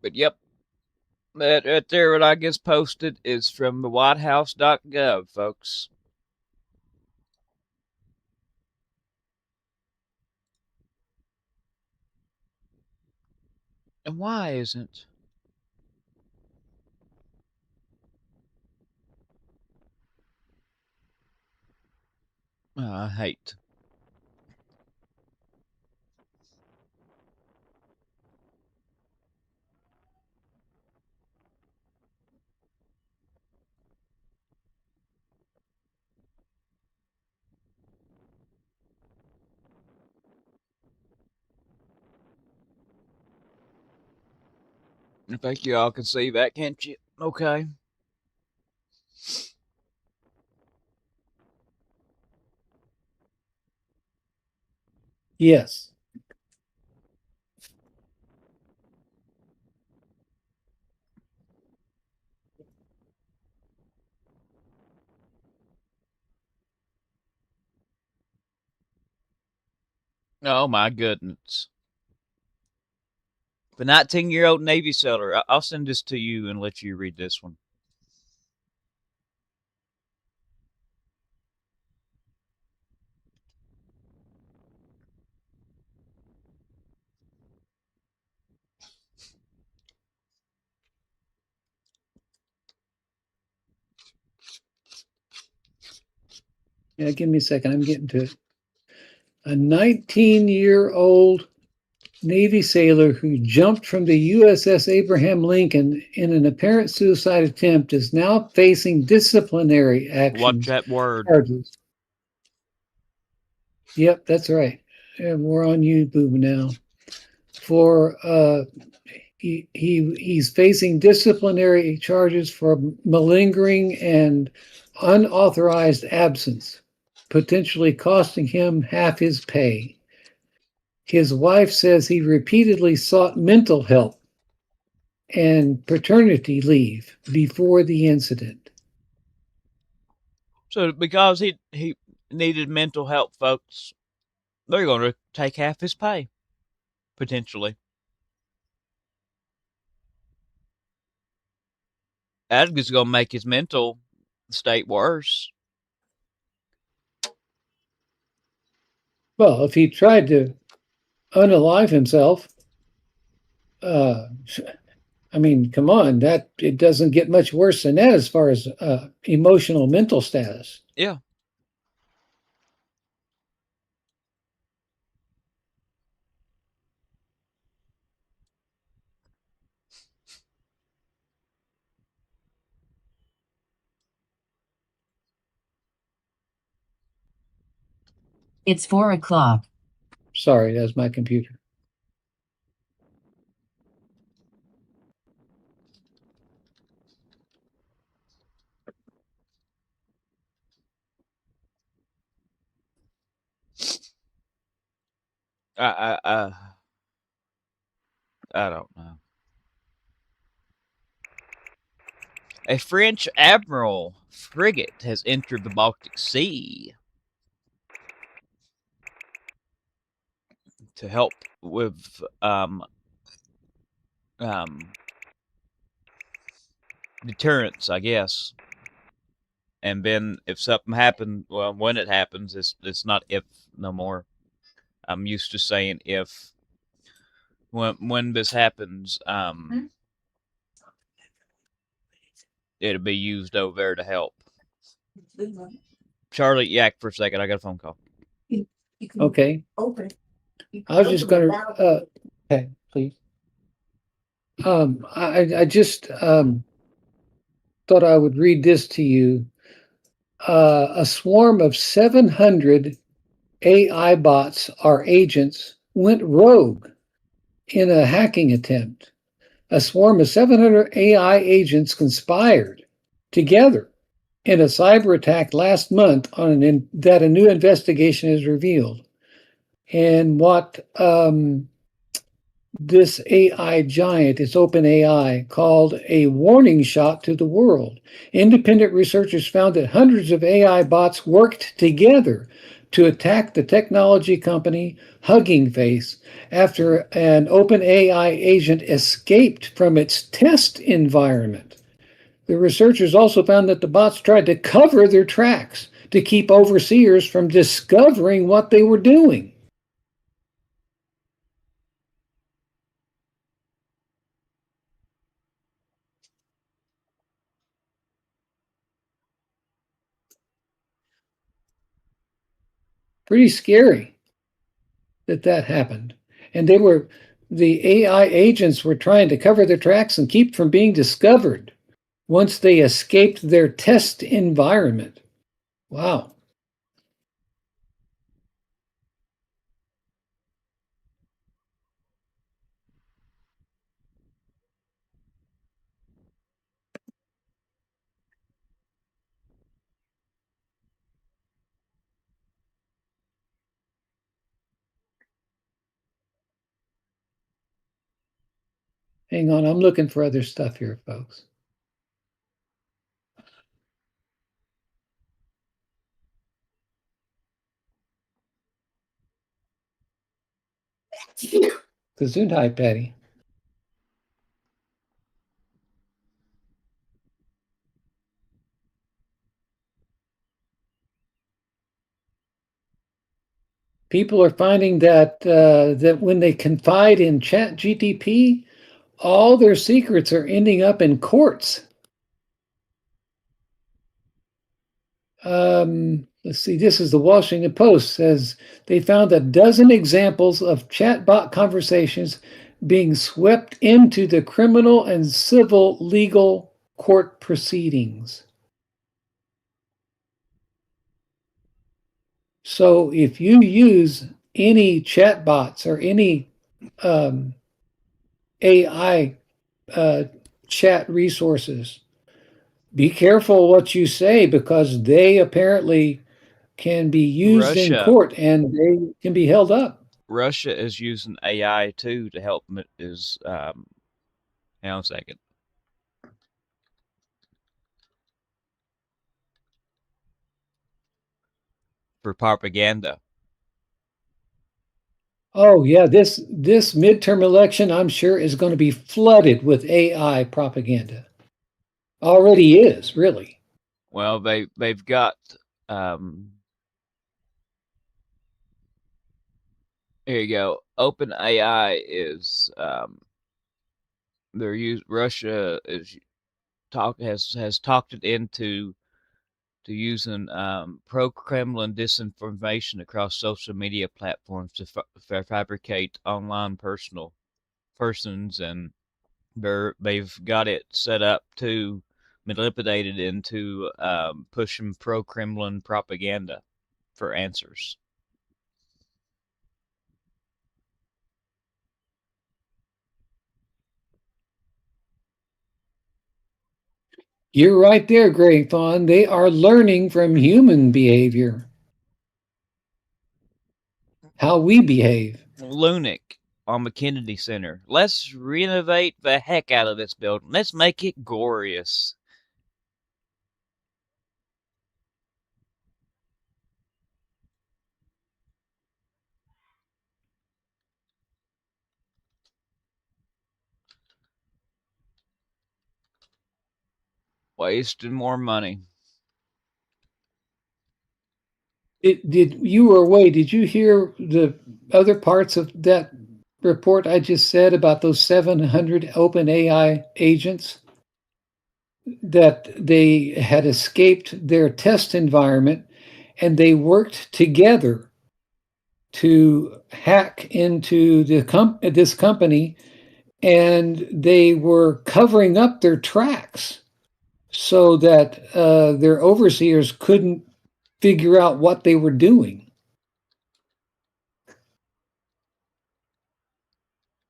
But yep, that right there, what I gets posted is from the WhiteHouse.gov, folks. And why isn't? I hate. I think y'all can see that, can't you? Okay. Yes. Oh my goodness. The 19-year-old Navy sailor. I'll send this to you and let you read this one. Yeah, give me a second. I'm getting to it. A 19-year-old Navy sailor who jumped from the USS Abraham Lincoln in an apparent suicide attempt is now facing disciplinary Watch actions. that word. Charges. Yep, that's right. And we're on YouTube now. For he's facing disciplinary charges for malingering and unauthorized absence, potentially costing him half his pay. His wife says he repeatedly sought mental help and paternity leave before the incident. So because he needed mental help, folks, they're going to take half his pay, potentially. That's just going to make his mental state worse. Well, if he tried to unalive himself, I mean, come on, that it doesn't get much worse than that as far as emotional mental status. Yeah. It's 4 o'clock. Sorry, that's my computer. I don't know. A French admiral frigate has entered the Baltic Sea to help with deterrence, I guess. And then if something happened, well, when it happens, it's not if no more. I'm used to saying if. When this happens, it'll be used over there to help. Charlie, yak for a second. I got a phone call. Okay. I was just going to. Okay, please. I just thought I would read this to you. A swarm of 700 AI bots or agents went rogue in a hacking attempt. A swarm of 700 AI agents conspired together in a cyber attack last month that a new investigation has revealed. And what this AI giant, it's OpenAI, called a warning shot to the world. Independent researchers found that hundreds of AI bots worked together to attack the technology company Hugging Face after an OpenAI agent escaped from its test environment. The researchers also found that the bots tried to cover their tracks to keep overseers from discovering what they were doing. Pretty scary that happened. And the AI agents were trying to cover their tracks and keep from being discovered once they escaped their test environment. Wow. Hang on, I'm looking for other stuff here, folks. Gesundheit, Patty. People are finding that when they confide in ChatGPT, all their secrets are ending up in courts. Let's see, this is the Washington Post, says they found a dozen examples of chatbot conversations being swept into the criminal and civil legal court proceedings. So if you use any chatbots or any AI chat resources, be careful what you say, because they apparently can be used in court and they can be held up. Russia is using AI too to help hang on a second. For propaganda. Oh yeah, this midterm election, I'm sure, is going to be flooded with AI propaganda. Already is, really. Well, they've got here you go. OpenAI is Russia is has talked it into using pro-Kremlin disinformation across social media platforms to fabricate online persons, and they've got it set up to manipulate it into pushing pro-Kremlin propaganda for answers. You're right there, Greg Fawn. They are learning from human behavior, how we behave. Lunik on the Kennedy Center. Let's renovate the heck out of this building. Let's make it glorious. Wasting more money. Did you were away? Did you hear the other parts of that report I just said about those 700 OpenAI agents? That they had escaped their test environment and they worked together to hack into this company, and they were covering up their tracks so that their overseers couldn't figure out what they were doing.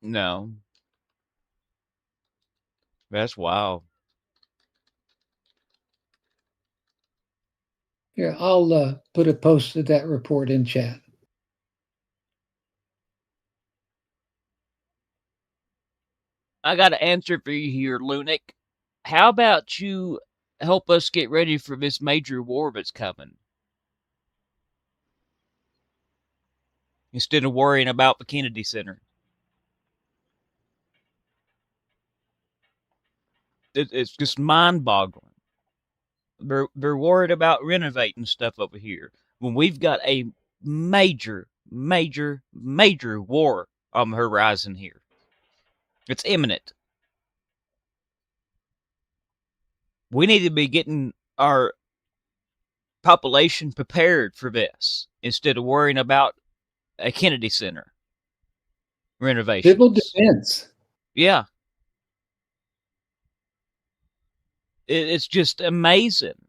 No. That's wild. Here, I'll put a post of that report in chat. I got an answer for you here, Lunik. How about you help us get ready for this major war that's coming? Instead of worrying about the Kennedy Center. It's just mind-boggling. They're worried about renovating stuff over here when we've got a major, major, major war on the horizon here. It's imminent. We need to be getting our population prepared for this instead of worrying about a Kennedy Center renovations. Civil defense. Yeah. It's just amazing.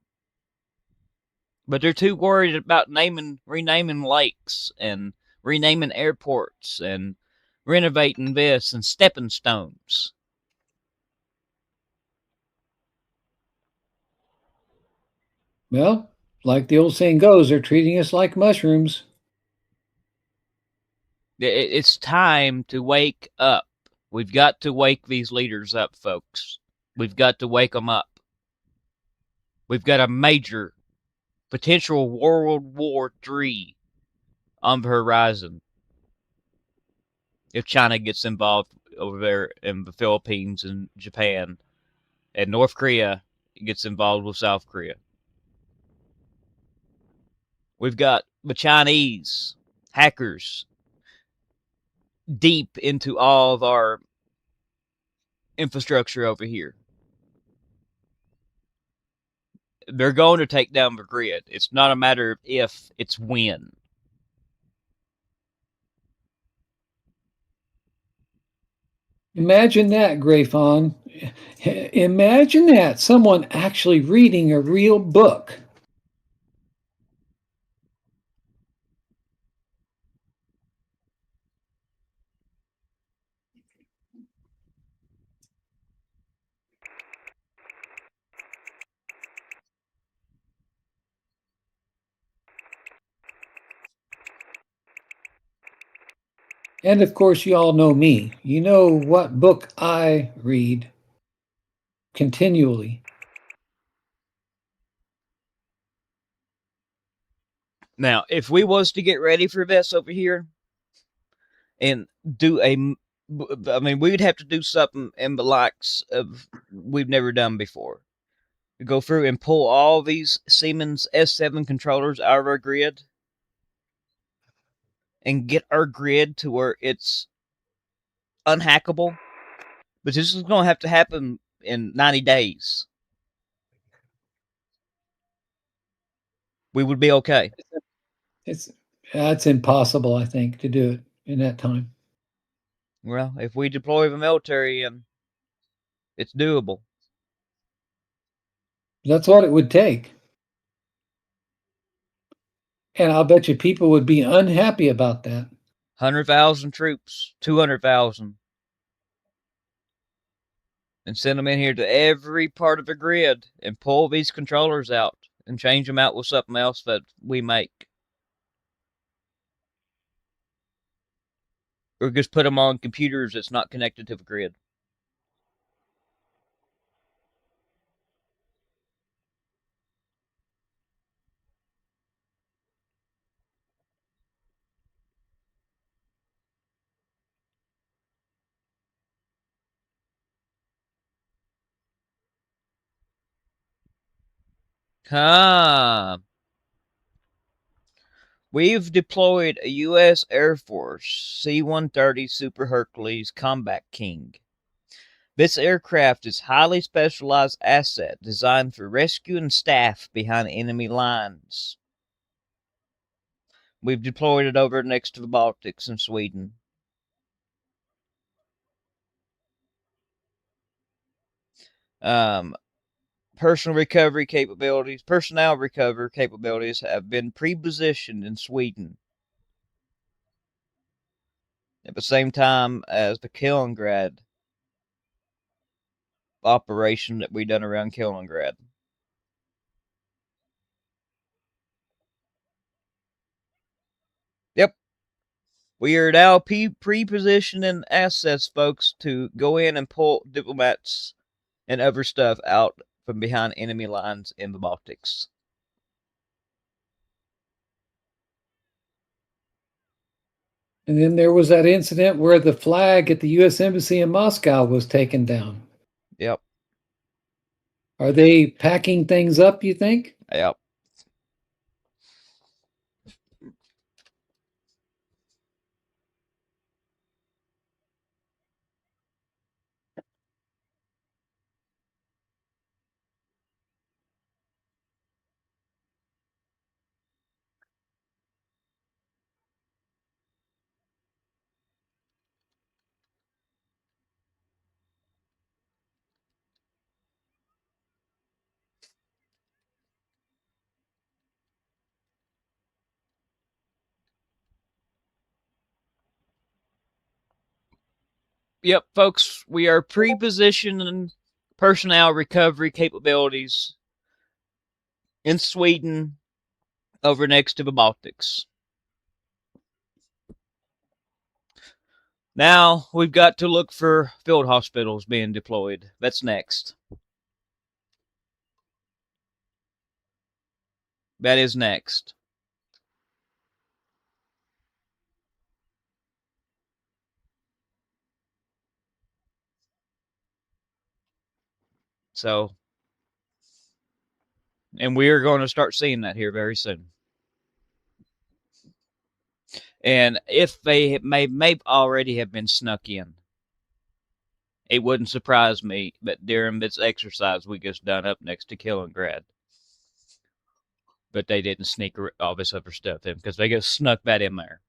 But they're too worried about renaming lakes and renaming airports and renovating this and stepping stones. Well, like the old saying goes, they're treating us like mushrooms. It's time to wake up. We've got to wake these leaders up, folks. We've got to wake them up. We've got a major potential World War III on the horizon if China gets involved over there in the Philippines and Japan, and North Korea gets involved with South Korea. We've got the Chinese hackers deep into all of our infrastructure over here. They're going to take down the grid. It's not a matter of if, it's when. Imagine that, Grayfon. Imagine that. Someone actually reading a real book. And of course, you all know me. You know what book I read continually. Now, if we was to get ready for this over here and do we'd have to do something in the likes of we've never done before. Go through and pull all these Siemens S7 controllers out of our grid and get our grid to where it's unhackable. But this is going to have to happen in 90 days. We would be okay. It's impossible, I think, to do it in that time. Well, if we deploy the military, it's doable. That's what it would take. And I'll bet you people would be unhappy about that. 100,000 troops, 200,000. And send them in here to every part of the grid and pull these controllers out and change them out with something else that we make. Or just put them on computers that's not connected to the grid. We've deployed a U.S. Air Force C-130 Super Hercules Combat King. This aircraft is a highly specialized asset designed for rescuing staff behind enemy lines. We've deployed it over next to the Baltics and Sweden. Personnel recovery capabilities have been pre-positioned in Sweden at the same time as the Kaliningrad operation that we done around Kaliningrad. Yep. We are now pre-positioning assets, folks, to go in and pull diplomats and other stuff out from behind enemy lines in the Baltics. And then there was that incident where the flag at the U.S. Embassy in Moscow was taken down. Yep. Are they packing things up, you think? Yep. Yep, folks, we are pre-positioning personnel recovery capabilities in Sweden over next to the Baltics. Now we've got to look for field hospitals being deployed. That's next. That is next. So, and we are going to start seeing that here very soon. And if they may already have been snuck in, it wouldn't surprise me that during this exercise we just done up next to Kaliningrad, but they didn't sneak all this other stuff in because they just snuck that in there.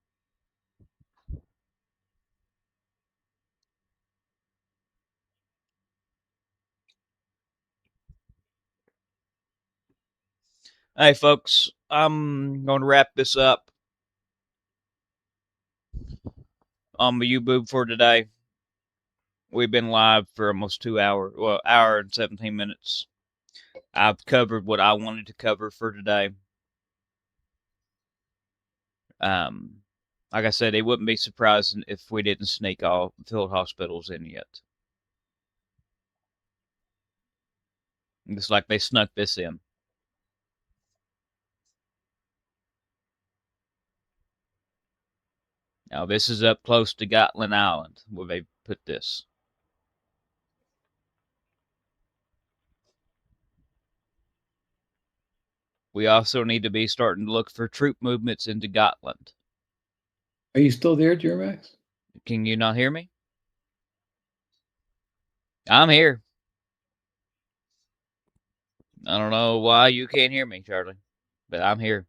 Hey, folks, I'm going to wrap this up on the U-Boob for today. We've been live for almost 2 hours, well, hour and 17 minutes. I've covered what I wanted to cover for today. Like I said, it wouldn't be surprising if we didn't sneak all field hospitals in yet. It's like they snuck this in. Now, this is up close to Gotland Island, where they put this. We also need to be starting to look for troop movements into Gotland. Are you still there, Jermax? Can you not hear me? I'm here. I don't know why you can't hear me, Charlie, but I'm here.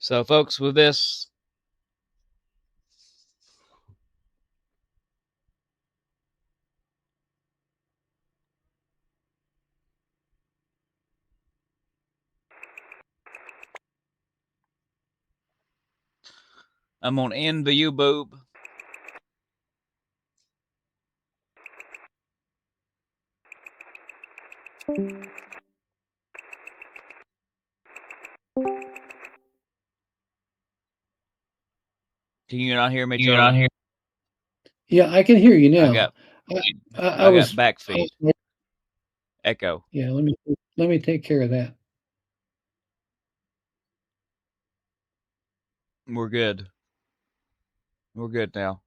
So, folks, with this, I'm going to end the U-Boob. Can you not hear me, Charlie? Yeah, I can hear you now. I got backfeed. Echo. Yeah, let me take care of that. We're good. We're good now.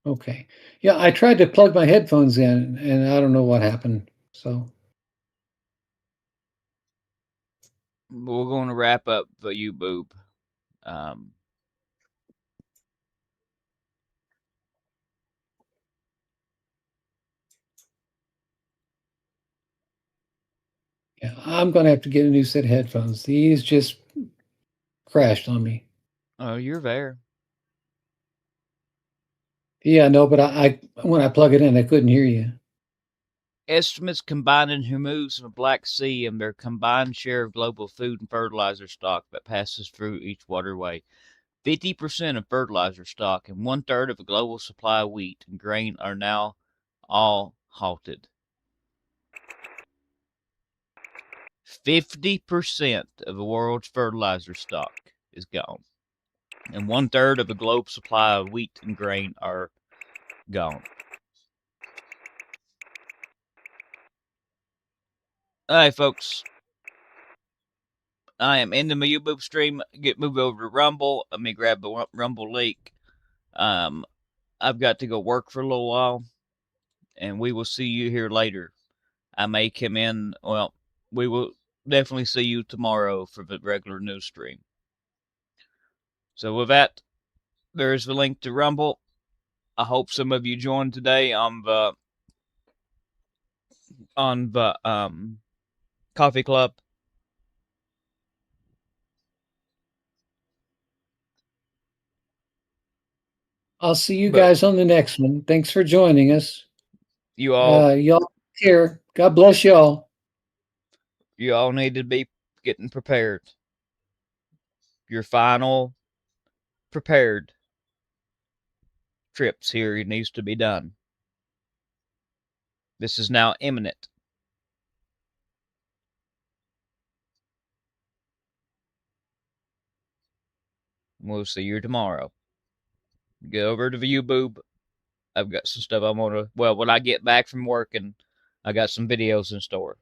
Okay. Yeah, I tried to plug my headphones in, and I don't know what happened. So We're going to wrap up the U-Boob. yeah, I'm going to have to get a new set of headphones. These just crashed on me. Oh, you're there. Yeah, no, but I when I plug it in, I couldn't hear you. Estimates combining Hormuz and the Black Sea and their combined share of global food and fertilizer stock that passes through each waterway. 50% of fertilizer stock and 1/3 of the global supply of wheat and grain are now all halted. 50% of the world's fertilizer stock is gone. And 1/3 of the globe supply of wheat and grain are gone. Alright, folks. I am ending my YouTube stream. Get moved over to Rumble. Let me grab the Rumble link. I've got to go work for a little while. And we will see you here later. I may come in. Well, we will definitely see you tomorrow for the regular news stream. So with that, there's the link to Rumble. I hope some of you joined today on the coffee club. I'll see you guys on the next one. Thanks for joining us. You all, y'all here. God bless y'all. You all need to be getting prepared. Your final prepared trips here needs to be done. This is now imminent. We'll see you tomorrow. Get over to the YouTube. I've got some stuff I'm gonna. Well, when I get back from working, I got some videos in store.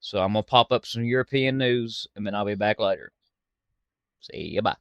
So I'm gonna pop up some European news, and then I'll be back later. See you. Bye.